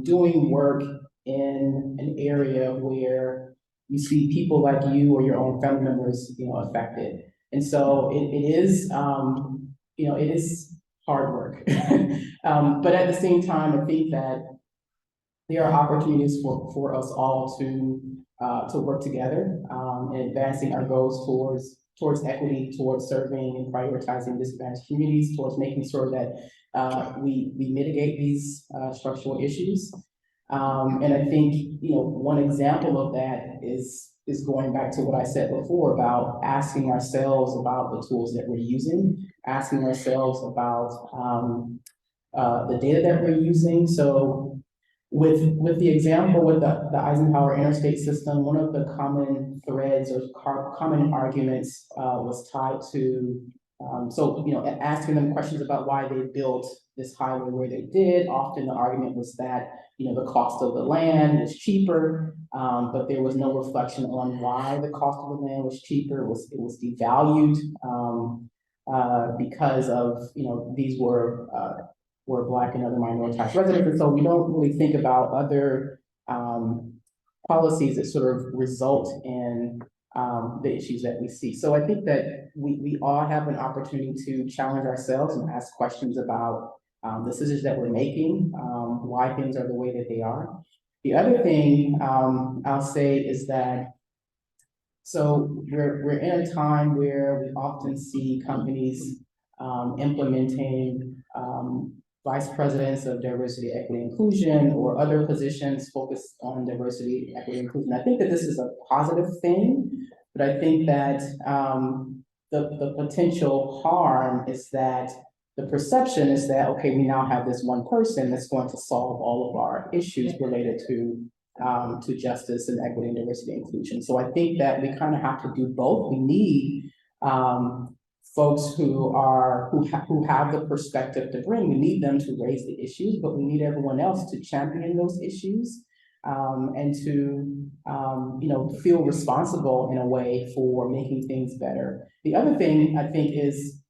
doing work in an area where you see people like you or your own family members, affected. And so it is, it is hard work. But at the same time, I think that there are opportunities for us all to work together in advancing our goals towards equity, towards serving and prioritizing disadvantaged communities, towards making sure that we mitigate these structural issues. And I think, one example of that is going back to what I said before about asking ourselves about the tools that we're using, asking ourselves about the data that we're using. So with the example with the Eisenhower interstate system, one of the common threads or common arguments was tied to, asking them questions about why they built this highway where they did. Often the argument was that, the cost of the land was cheaper, but there was no reflection on why the cost of the land was cheaper. It was devalued because of, these were Black and other minoritized residents. And so we don't really think about other policies that sort of result in the issues that we see. So I think that we all have an opportunity to challenge ourselves and ask questions about the decisions that we're making, why things are the way that they are. The other thing I'll say is that, so we're in a time where we often see companies implementing vice presidents of diversity, equity, inclusion, or other positions focused on diversity, equity, inclusion. I think that this is a positive thing, but I think that the potential harm is that the perception is that, okay, we now have this one person that's going to solve all of our issues related to justice and equity and diversity and inclusion. So I think that we kind of have to do both. We need folks who have the perspective to bring. We need them to raise the issues, but we need everyone else to champion those issues and to feel responsible in a way for making things better. The other thing I think is,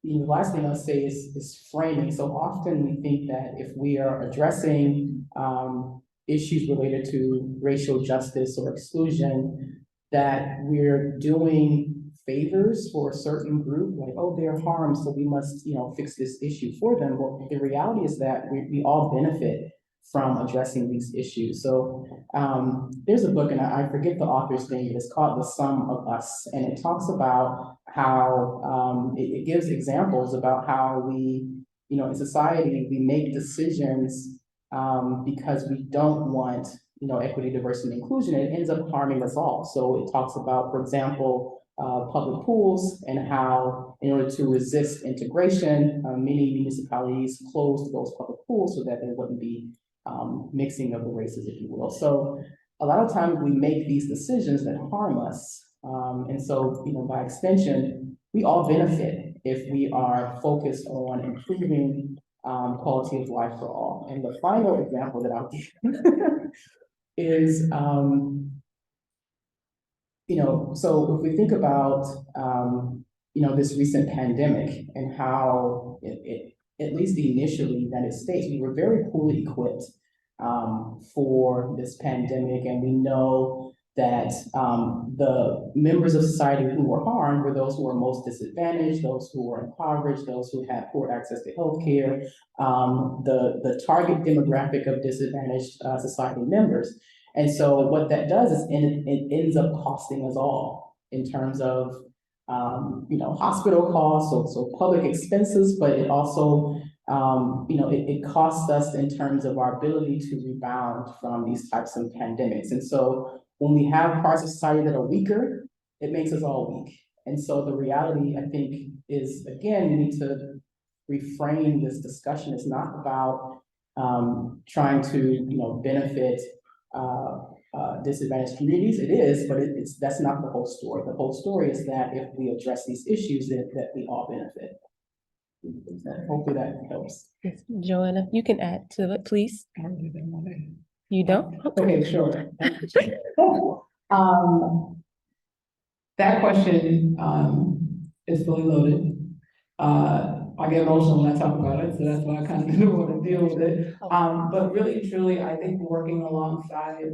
the last thing I'll say is framing. So often we think that if we are addressing issues related to racial justice or exclusion, that we're doing favors for a certain group, like, oh, they're harmed, so we must, fix this issue for them. But the reality is that we all benefit from addressing these issues. So there's a book, and I forget the author's name, but it's called The Sum of Us. And it talks about how it gives examples about how we, in society, we make decisions because we don't want, equity, diversity, and inclusion. It ends up harming us all. So it talks about, for example, public pools and how, in order to resist integration, many municipalities closed those public pools so that there wouldn't be mixing of the races, if you will. So a lot of times we make these decisions that harm us. And so, by extension, we all benefit if we are focused on improving quality of life for all. And the final example that I'll give is, so if we think about, this recent pandemic and how at least initially in the United States, we were very poorly equipped for this pandemic. And we know that the members of society who were harmed were those who were most disadvantaged, those who were impoverished, those who had poor access to healthcare, the target demographic of disadvantaged society members. And so what that does is it ends up costing us all in terms of hospital costs, so public expenses, but it also it costs us in terms of our ability to rebound from these types of pandemics. And so when we have parts of society that are weaker, it makes us all weak. And so the reality, I think, is, again, we need to reframe this discussion. It's not about trying to benefit disadvantaged communities. It is, but that's not the whole story. The whole story is that if we address these issues, that we all benefit. Hopefully that helps. Joanna, you can add to it, please. You don't? Okay, sure. That question is fully loaded. I get emotional when I talk about it, so that's why I kind of didn't want to deal with it. But really and truly, I think working alongside,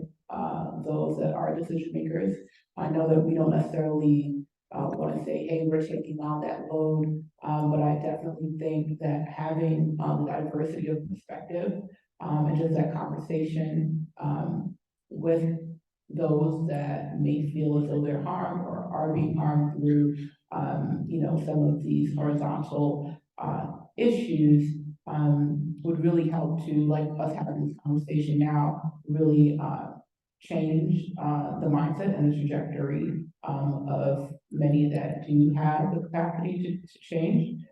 those that are decision makers, I know that we don't necessarily, want to say, hey, we're taking on that load. But I definitely think that having, the diversity of perspective, and just that conversation, with those that may feel as though they're harmed or are being harmed through, some of these horizontal, issues, would really help to, like us having this conversation now, really, change, the mindset and the trajectory, of many that do have the capacity to change,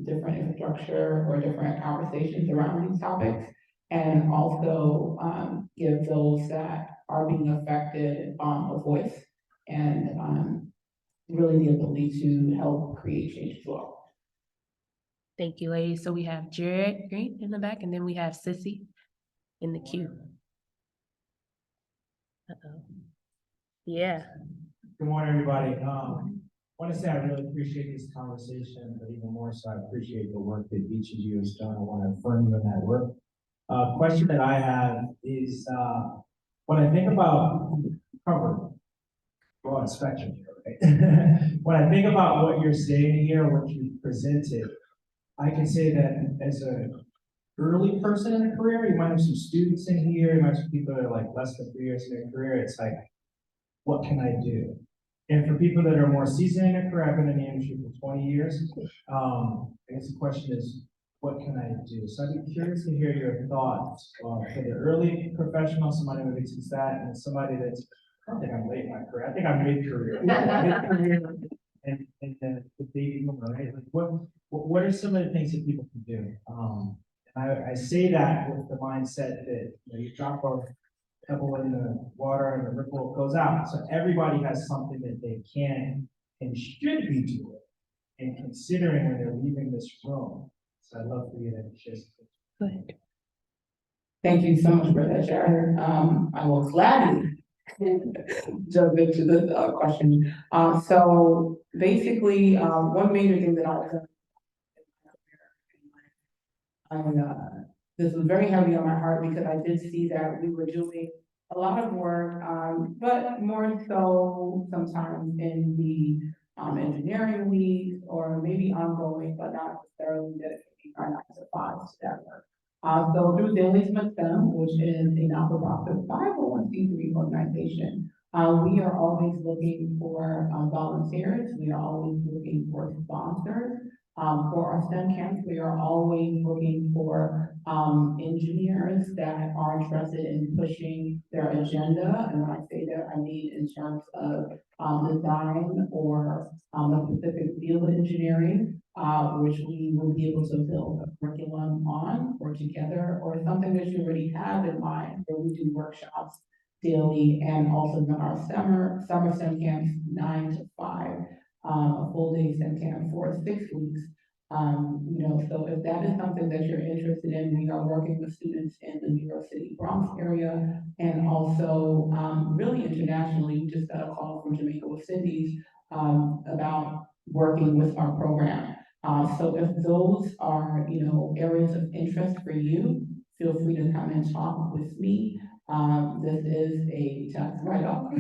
different infrastructure or different conversations around these topics. And also, give those that are being affected, a voice and, really the ability to help create change as well. Thank you, ladies. So we have Jared Green in the back, and then we have Sissy in the queue. Uh-oh. Yeah. Good morning, everybody. I want to say I really appreciate this conversation, but even more so, I appreciate the work that each of you has done. I want to affirm you in that work. Question that I have is, when I think about cover, broad spectrum here, right? When I think about what you're saying here, what you presented, I can say that as a early person in a career, you might have some students in here, you might have some people that are like less than 3 years in their career. It's like, what can I do? And for people that are more seasoned in their career, I've been in the industry for 20 years. I guess the question is, what can I do? So I'd be curious to hear your thoughts for the early professional, somebody who thinks that, and somebody that's, I don't think I'm late in my career, I think I'm mid-career. And the baby boomer, right? Like what are some of the things that people can do? I say that with the mindset that you drop a pebble in the water and the ripple goes out. So everybody has something that they can and should be doing and considering when they're leaving this room. So I'd love for you to share something. Go ahead. Thank you so much for that, Jared. I will gladly jump into this, question. So basically, one major thing that I've done, this was very heavy on my heart because I did see that we were doing a lot of work, but more so sometimes in the, engineering weeks or maybe ongoing, but not necessarily dedicating our 9 to 5s to that work. So through Daley, which is a not-for-profit 501c3 organization, we are always looking for, volunteers. We are always looking for sponsors. For our STEM camps, we are always looking for, engineers that are interested in pushing their agenda. And when I say that, I mean in terms of, design or, a specific field of engineering, which we will be able to build a curriculum on or together, or something that you already have in mind, where we do workshops daily and also run our summer STEM camps 9 to 5, a full day STEM camp for 6 weeks. So if that is something that you're interested in, we are working with students in the New York City Bronx area and also, really internationally. We just got a call from Jamaica with Cindy's, about working with our program. So if those are, areas of interest for you, feel free to come and talk with me. This is a tax write-off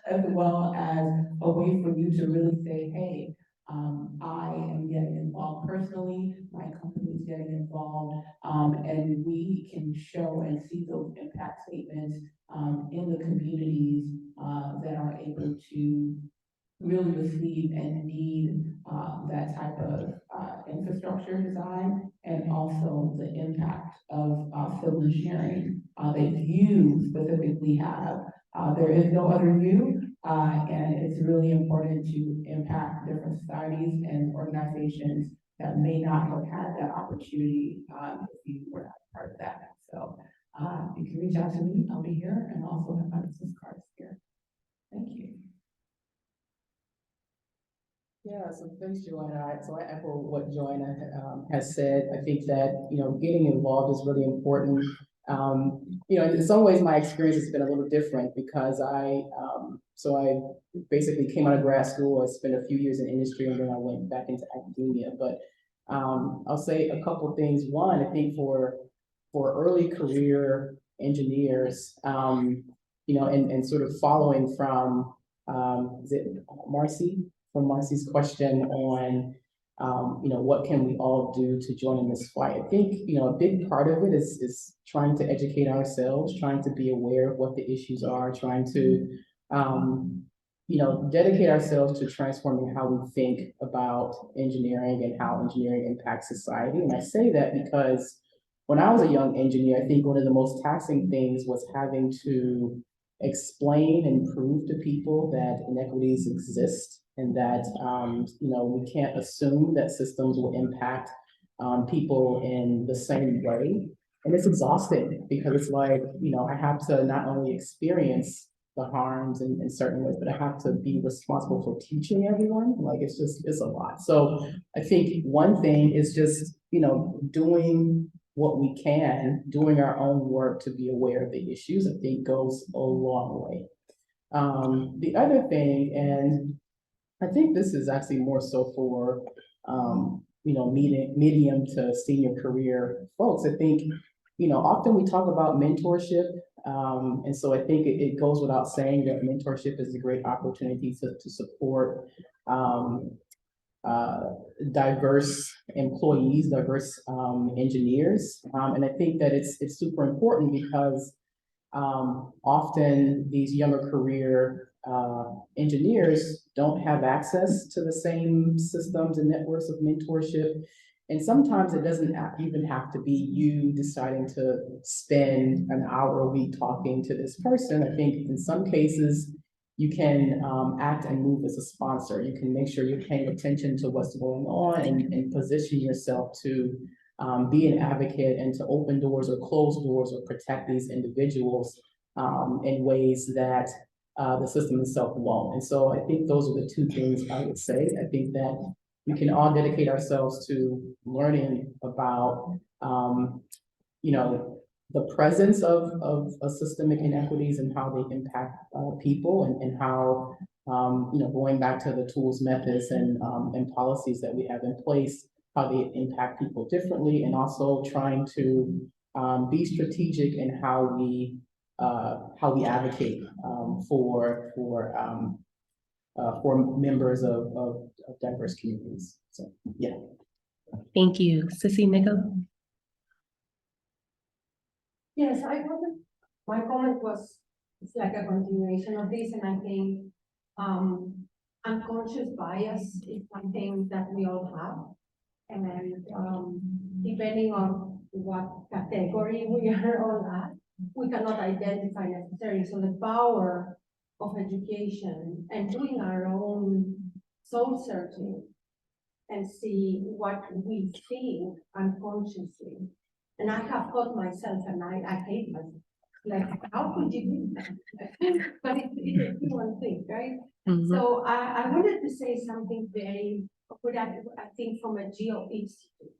as well as a way for you to really say, hey, I am getting involved personally, my company is getting involved, and we can show and see those impact statements, in the communities, that are able to really receive and need, that type of, infrastructure design, and also the impact of, civil engineering, that you specifically have. There is no other you, and it's really important to impact different societies and organizations that may not have had that opportunity, if you were not part of that. So, you can reach out to me, I'll be here, and also have my business cards here. Thank you. Yeah, so thanks, Joanna. So I echo what Joanna has said. I think that, getting involved is really important. In some ways, my experience has been a little different because I basically came out of grad school. I spent a few years in industry and then I went back into academia. But I'll say a couple things. One, I think for early career engineers, and sort of following from, is it Marcy? From Marcy's question on, what can we all do to join in this fight? I think, a big part of it is trying to educate ourselves, trying to be aware of what the issues are, trying to, dedicate ourselves to transforming how we think about engineering and how engineering impacts society. And I say that because when I was a young engineer, I think one of the most taxing things was having to explain and prove to people that inequities exist and that, we can't assume that systems will impact people in the same way. And it's exhausting because it's like, I have to not only experience the harms in certain ways, but I have to be responsible for teaching everyone. Like, it's a lot. So I think one thing is just, doing what we can, doing our own work to be aware of the issues, I think goes a long way. The other thing, and I think this is actually more so for, medium to senior career folks. I think, often we talk about mentorship. And so I think it goes without saying that mentorship is a great opportunity to support diverse employees, diverse engineers. And I think that it's super important because often these younger career engineers don't have access to the same systems and networks of mentorship. And sometimes it doesn't even have to be you deciding to spend an hour a week talking to this person. I think in some cases, you can act and move as a sponsor. You can make sure you're paying attention to what's going on and position yourself to be an advocate and to open doors or close doors or protect these individuals in ways that the system itself won't. And so I think those are the two things I would say. I think that we can all dedicate ourselves to learning about, the presence of systemic inequities and how they impact people and how, going back to the tools, methods, and policies that we have in place, how they impact people differently, and also trying to be strategic in how we advocate for members of diverse communities. So, yeah. Thank you. Sissy Nickel? Yes, my comment was, it's like a continuation of this, and I think unconscious bias is something that we all have. And depending on what category we are all at, we cannot identify necessarily. So the power of education and doing our own soul searching and see what we think unconsciously. And I have caught myself, and I hate myself. Like, how could you do that? But it's a human thing, right? Mm-hmm. So I wanted to say something very, I think from a Geo Institute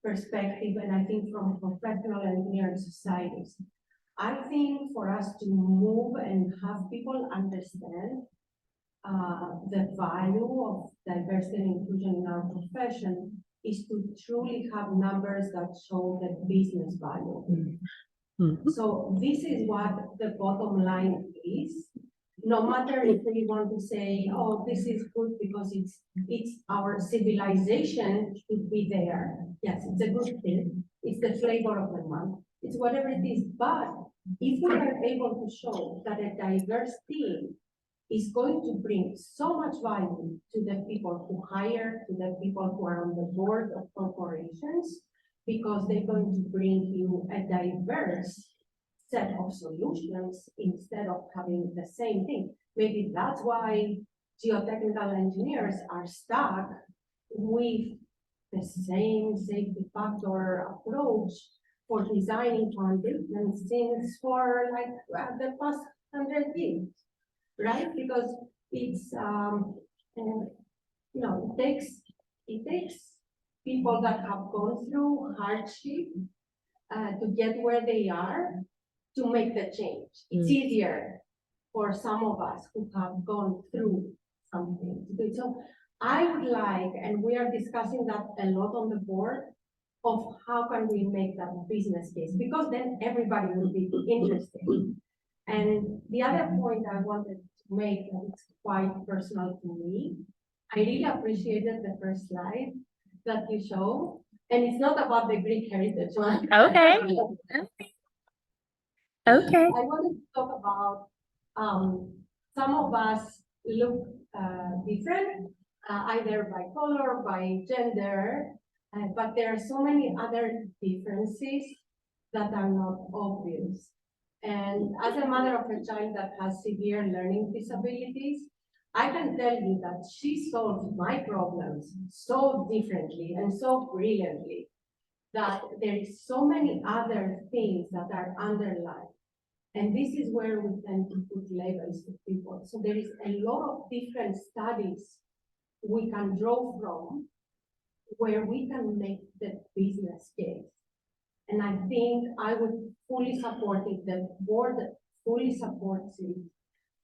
perspective, and I think from professional engineering societies. I think for us to move and have people understand the value of diversity and inclusion in our profession is to truly have numbers that show the business value. Mm-hmm. So this is what the bottom line is. No matter if we want to say, oh, this is good because it's our civilization should be there. Yes, it's a good thing. It's the flavor of the month. It's whatever it is. But if we are able to show that a diverse team is going to bring so much value to the people who hire, to the people who are on the board of corporations, because they're going to bring you a diverse set of solutions instead of having the same thing. Maybe that's why geotechnical engineers are stuck with the same safety factor approach for designing foundations since for like the past 100 years. Right, because it's it takes people that have gone through hardship to get where they are to make the change. It's easier for some of us who have gone through something to do. So I would like, and we are discussing that a lot on the board, of how can we make that business case, because then everybody will be interested. And the other point I wanted to make, and it's quite personal to me, I really appreciated the first slide that you showed, and it's not about the Greek heritage one. Okay. Okay. I wanted to talk about, some of us look different, either by color, by gender, but there are so many other differences that are not obvious. And as a mother of a child that has severe learning disabilities, I can tell you that she solves my problems so differently and so brilliantly that there is so many other things that are underlying. And this is where we tend to put labels to people. So there is a lot of different studies we can draw from where we can make the business case. And I think I would fully support it, the board fully supports it.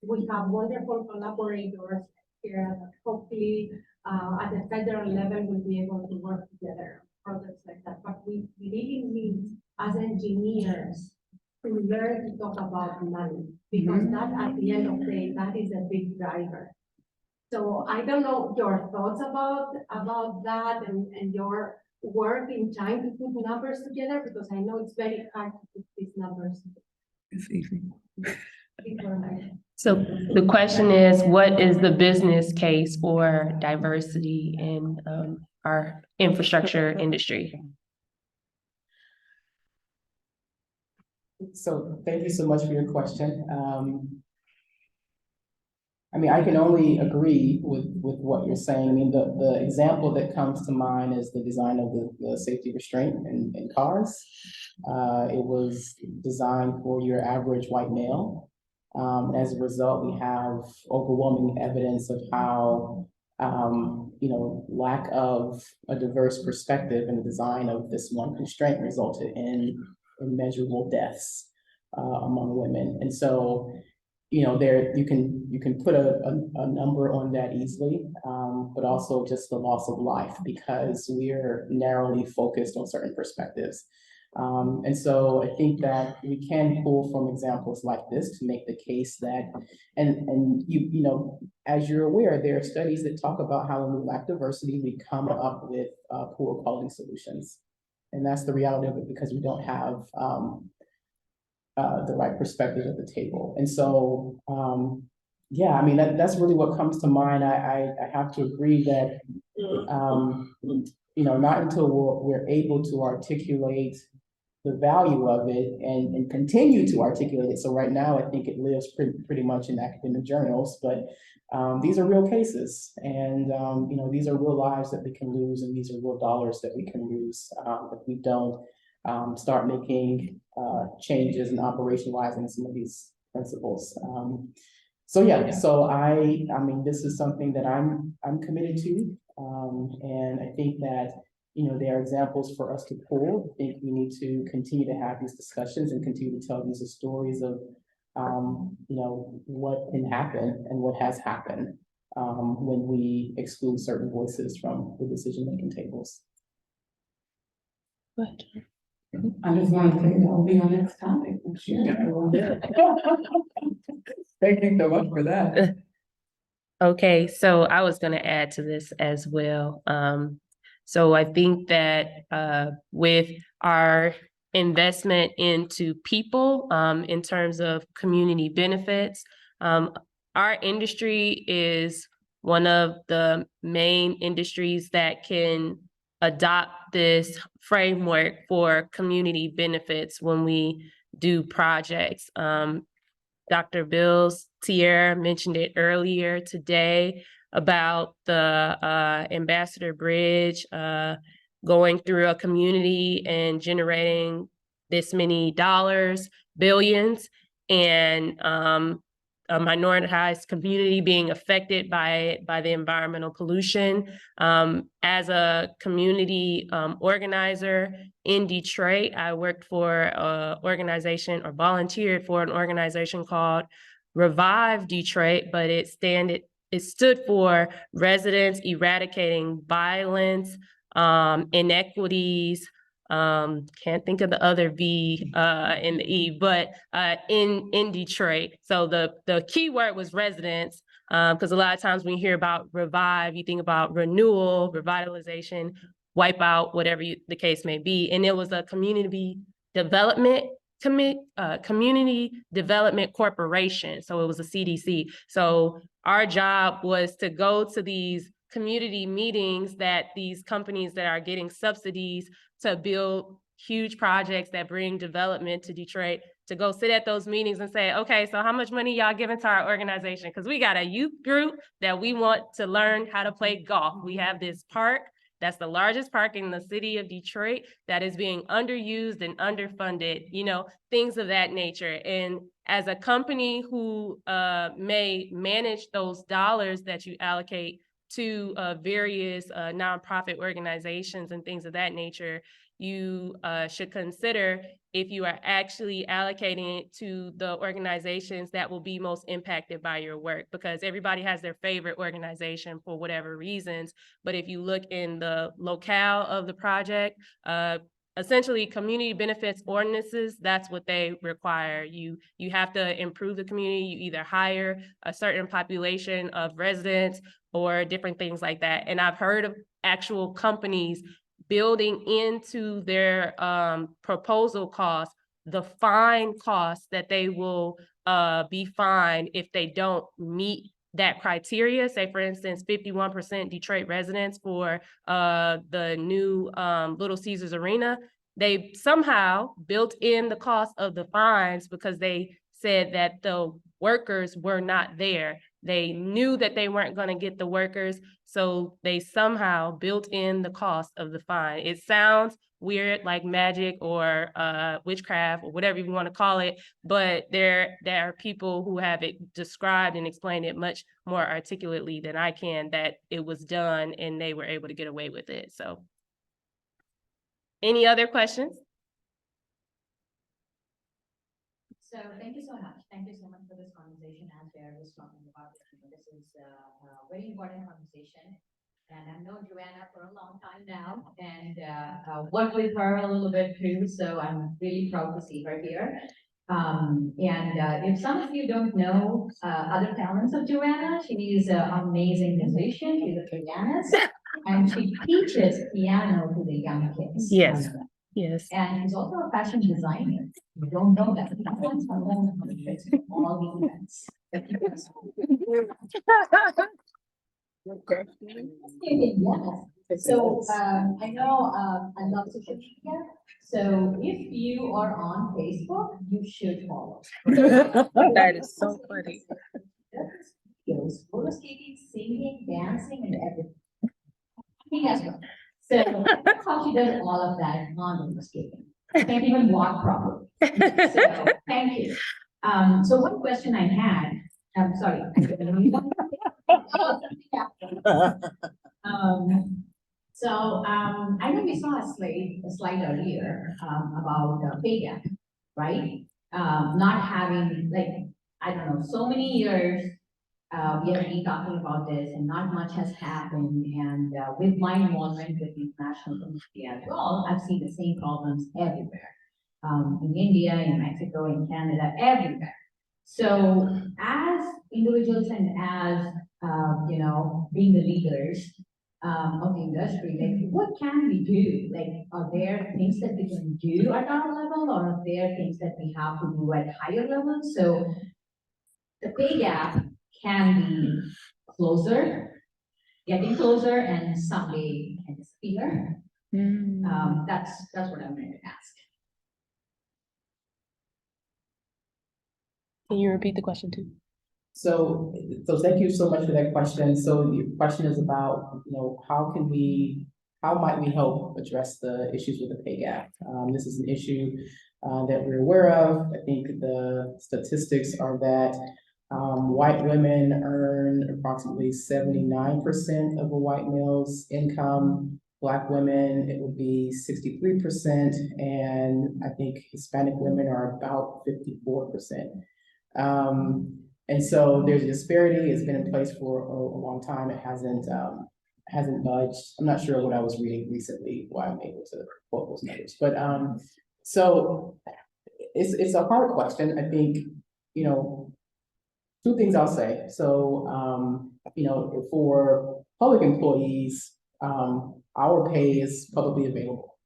We have wonderful collaborators here that hopefully at the federal level we'll be able to work together on projects like that. But we really need, as engineers, to learn to talk about money, because that at the end of the day, that is a big driver. So I don't know your thoughts about that and your work in trying to put numbers together, because I know it's very hard to put these numbers. It's easy. So the question is, what is the business case for diversity in our infrastructure industry? So thank you so much for your question. I mean, I can only agree with what you're saying. I mean, the example that comes to mind is the design of the safety restraint in cars. It was designed for your average white male. As a result, we have overwhelming evidence of how, lack of a diverse perspective in the design of this one constraint resulted in immeasurable deaths among women. And so, there you can put a number on that easily, but also just the loss of life, because we're narrowly focused on certain perspectives. And so I think that we can pull from examples like this to make the case that, and as you're aware, there are studies that talk about how when we lack diversity, we come up with poor quality solutions. And that's the reality of it, because we don't have the right perspective at the table. And so, yeah, I mean, that's really what comes to mind. I have to agree that, not until we're able to articulate the value of it and continue to articulate it. So right now, I think it lives pretty much in academic journals, but these are real cases, and these are real lives that we can lose, and these are real dollars that we can lose if we don't start making changes and operationalizing some of these principles. So yeah, so I mean, this is something that I'm committed to, and I think that there are examples for us to pull. I think we need to continue to have these discussions and continue to tell these stories of what can happen and what has happened when we exclude certain voices from the decision-making tables. Good. I just want to say that will be our next topic next year. Thank you so much for that. Okay, so I was going to add to this as well. So I think that with our investment into people in terms of community benefits, our industry is one of the main industries that can adopt this framework for community benefits when we do projects. Dr. Bills, Tierra mentioned it earlier today about the Ambassador Bridge going through a community and generating this many dollars, billions, and a minoritized community being affected by the environmental pollution. As a community organizer in Detroit, I worked for an organization, or volunteered for an organization called Revive Detroit, but it it stood for Residents Eradicating Violence, Inequities, can't think of the other V in the E, but in Detroit. So the key word was residents, because a lot of times when you hear about revive, you think about renewal, revitalization, wipeout, whatever the case may be. And it was a community development corporation. So it was a CDC. So our job was to go to these community meetings that these companies that are getting subsidies to build huge projects that bring development to Detroit, to go sit at those meetings and say, okay, so how much money y'all giving to our organization? Because we got a youth group that we want to learn how to play golf. We have this park that's the largest park in the city of Detroit that is being underused and underfunded, you know, things of that nature. And as a company who may manage those dollars that you allocate to various nonprofit organizations and things of that nature, you should consider if you are actually allocating it to the organizations that will be most impacted by your work, because everybody has their favorite organization for whatever reasons. But if you look in the locale of the project, essentially community benefits ordinances, that's what they require. You have to improve the community. You either hire a certain population of residents or different things like that. And I've heard of actual companies building into their proposal costs the fine costs that they will be fined if they don't meet that criteria. Say, for instance, 51% Detroit residents for the new Little Caesars Arena. They somehow built in the cost of the fines because they said that the workers were not there. They knew that they weren't going to get the workers, so they somehow built in the cost of the fine. It sounds weird, like magic or witchcraft or whatever you want to call it, but there are people who have it described and explained it much more articulately than I can, that it was done and they were able to get away with it. So, any other questions? So thank you so much. Thank you so much for this conversation. As Tierra was talking about, this is a very important conversation. And I've known Joanna for a long time now and worked with her a little bit too. So I'm really proud to see her here. If some of you don't know other talents of Joanna, she is an amazing musician. She's a pianist and she teaches piano to the young kids. Yes. Yes. And he's also a fashion designer. You don't know that. That's all the events. Yes. So I know I love social media. So if you are on Facebook, you should follow. That is so funny. Videos, roller skating, singing, dancing, and everything. Yes. So that's how she does all of that on roller skating. Can't even walk properly. So thank you. So one question I had, I'm sorry. I know we saw a slide earlier about pay gap, right? Not having, like, I don't know, so many years we have been talking about this and not much has happened. And with my involvement with the international community as well, I've seen the same problems everywhere. In India, in Mexico, in Canada, everywhere. So as individuals and as, you know, being the leaders of the industry, like what can we do? Like, are there things that we can do at our level, or are there things that we have to do at higher levels? So the pay gap can be getting closer, and someday can disappear. That's what I'm going to ask. Can you repeat the question too? So thank you so much for that question. So the question is about, you know, how might we help address the issues with the pay gap? This is an issue that we're aware of. I think the statistics are that white women earn approximately 79% of a white male's income. Black women, it would be 63%, and I think Hispanic women are about 54%. And so there's a disparity, it's been in place for a long time, it hasn't budged. I'm not sure what I was reading recently, why I'm able to quote those numbers, but, so it's a hard question, I think, you know, two things I'll say. So, you know, for public employees, our pay is publicly available.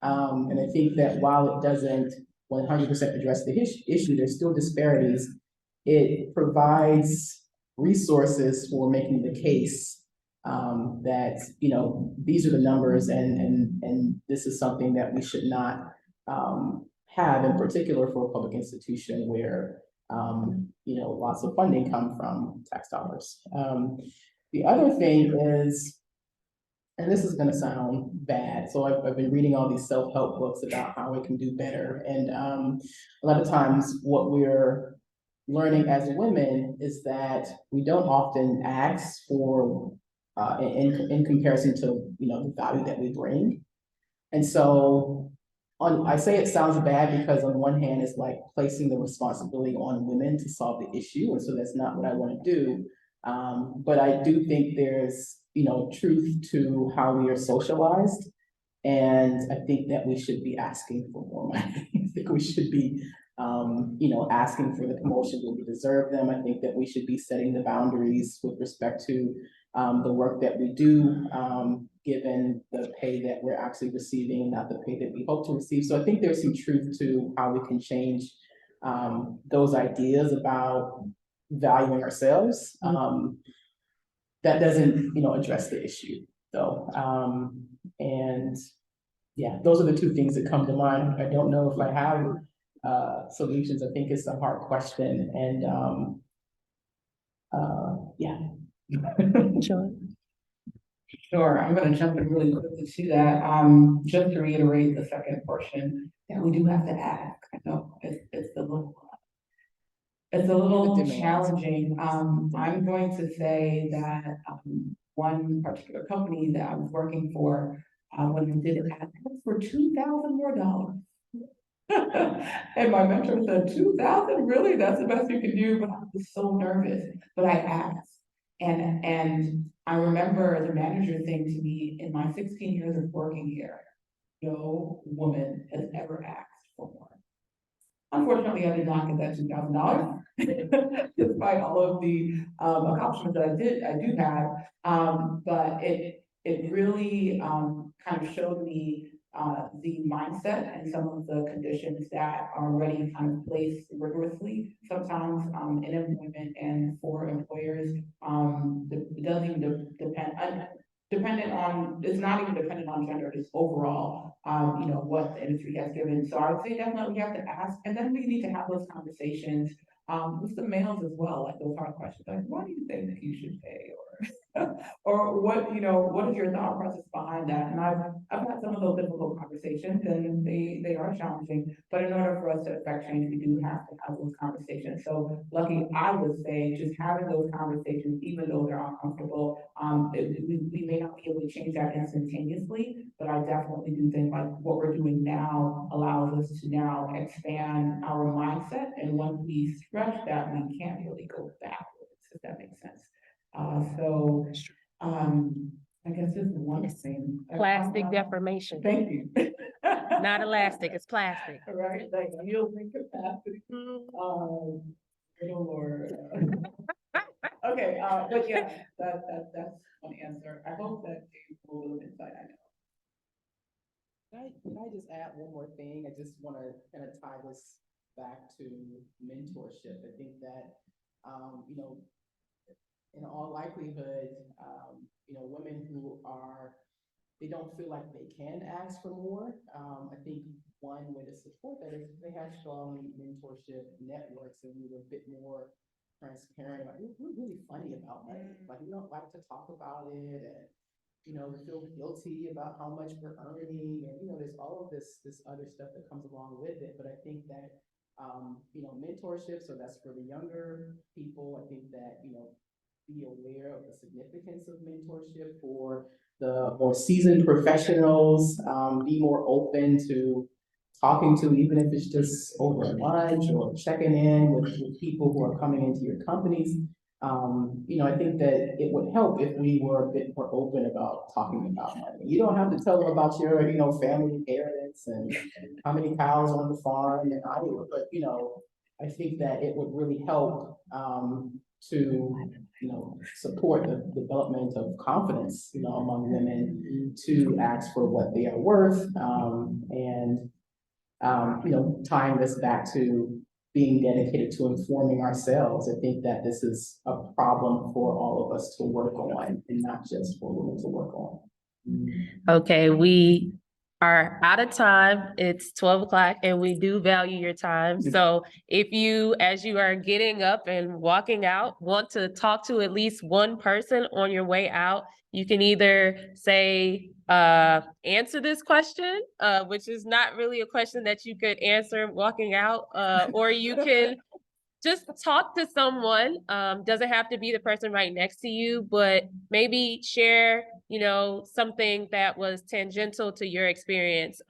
And I think that while it doesn't 100% address the issue, there's still disparities. It provides resources for making the case that, you know, these are the numbers and this is something that we should not have, in particular for a public institution where you know, lots of funding come from tax dollars. The other thing is, and this is gonna sound bad, so I've been reading all these self-help books about how we can do better, and a lot of times what we're learning as women is that we don't often ask for, in comparison to, you know, the value that we bring. And so I say it sounds bad because on one hand, it's like placing the responsibility on women to solve the issue, and so that's not what I want to do. But I do think there's, you know, truth to how we are socialized, and I think that we should be asking for more money. I think we should be, you know, asking for the promotions when we deserve them. I think that we should be setting the boundaries with respect to the work that we do, given the pay that we're actually receiving, not the pay that we hope to receive. So I think there's some truth to how we can change those ideas about valuing ourselves. That doesn't, you know, address the issue though. And yeah, those are the two things that come to mind. I don't know if I have solutions. I think it's a hard question, and yeah. Sure. Sure, I'm gonna jump in really quickly to that. Just to reiterate the second portion, that we do have to ask. I know it's a little Demands. challenging. I'm going to say that, one particular company that I was working for, when we did it, ask for $2,000 more. And my mentor said, 2,000, really? That's the best you can do? But I was so nervous, but I asked. And I remember the manager saying to me, in my 16 years of working here, no woman has ever asked for more. Unfortunately, I did not get that $2,000, despite all of the accomplishments that I do have. But it really kind of showed me the mindset and some of the conditions that are already kind of placed rigorously sometimes in employment and for employers. It doesn't even dependent on, it's not even dependent on gender, it's overall, you know, what the industry has given. So I would say definitely we have to ask, and then we need to have those conversations with the males as well, like those hard questions, like, why do you think that you should pay, or what, you know, what is your thought process behind that? And I've had some of those difficult conversations, and they are challenging, but in order for us to affect change, we do have to have those conversations. So lucky, I would say, just having those conversations, even though they're uncomfortable, we may not be able to change that instantaneously, but I definitely do think like what we're doing now allows us to now expand our mindset, and once we stretch that, we can't really go backwards, if that makes sense. So, I guess this is one thing. Plastic deformation, Thank you. not elastic, it's plastic. Right, like yielding capacity. Oh Lord. Okay, but yeah, that's one answer. I hope that gave a little insight. I know. Can I just add one more thing? I just want to kind of tie this back to mentorship. I think that, you know, in all likelihood, you know, women who they don't feel like they can ask for more. I think one way to support that is they have strong mentorship networks, and we were a bit more transparent. Like, we're really funny about money. Like, we don't like to talk about it, and you know, we feel guilty about how much we're earning, and you know, there's all of this other stuff that comes along with it. But I think that you know, mentorship, so that's for the younger people. I think that, you know, be aware of the significance of mentorship for the more seasoned professionals, be more open to talking to, even if it's just over lunch or checking in with people who are coming into your companies. I think that it would help if we were a bit more open about talking about money. You don't have to tell them about your, family inheritance and how many cows on the farm and Iowa, but, I think that it would really help, to, support the development of confidence, among women to ask for what they are worth, tying this back to being dedicated to informing ourselves. I think that this is a problem for all of us to work on and not just for women to work on. Okay, we are out of time. It's 12 o'clock and we do value your time. So if you, as you are getting up and walking out, want to talk to at least one person on your way out, you can either say, answer this question, which is not really a question that you could answer walking out, or you can just talk to someone. Doesn't have to be the person right next to you, but maybe share, something that was tangential to your experience,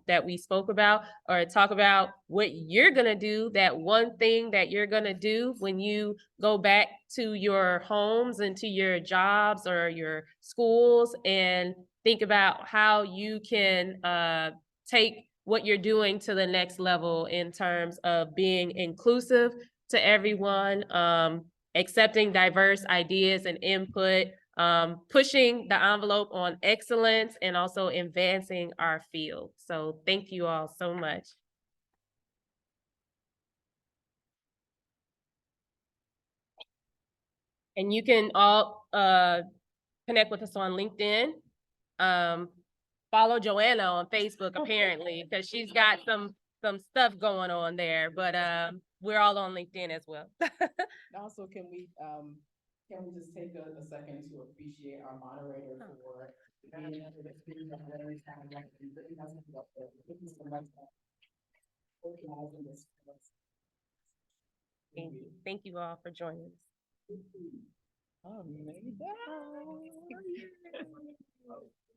that we spoke about, or talk about what you're gonna do, that one thing that you're gonna do when you go back to your homes and to your jobs or your schools, and think about how you can take what you're doing to the next level in terms of being inclusive to everyone, accepting diverse ideas and input, pushing the envelope on excellence, and also advancing our field. So thank you all so much. And you can all connect with us on LinkedIn. Follow Joanna on Facebook apparently, because she's got some stuff going on there, but we're all on LinkedIn as well. Also, can we just take a second to appreciate our moderator for being able to speak up very time, like, organizing this. Thank you all for joining us.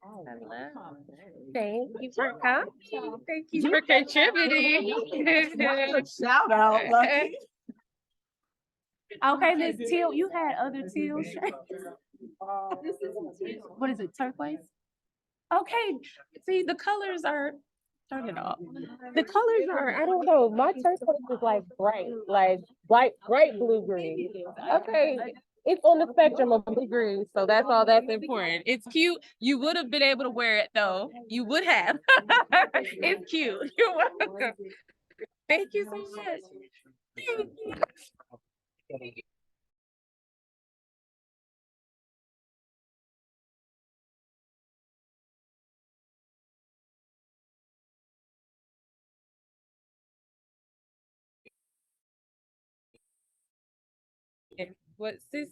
Hello. Thank you for coming. Thank you for contributing. Shout out, Lucky. Okay, Miss Teal, you had other teal shirts. What is it, turquoise? Okay, see, the colors are, turn it off. The colors are, I don't know, my turquoise is like bright blue-green. Okay, it's on the spectrum of blue-green, so that's all that's important. It's cute. You would have been able to wear it though. You would have. It's cute. You're welcome. Thank you so much. Thank you. What Sissy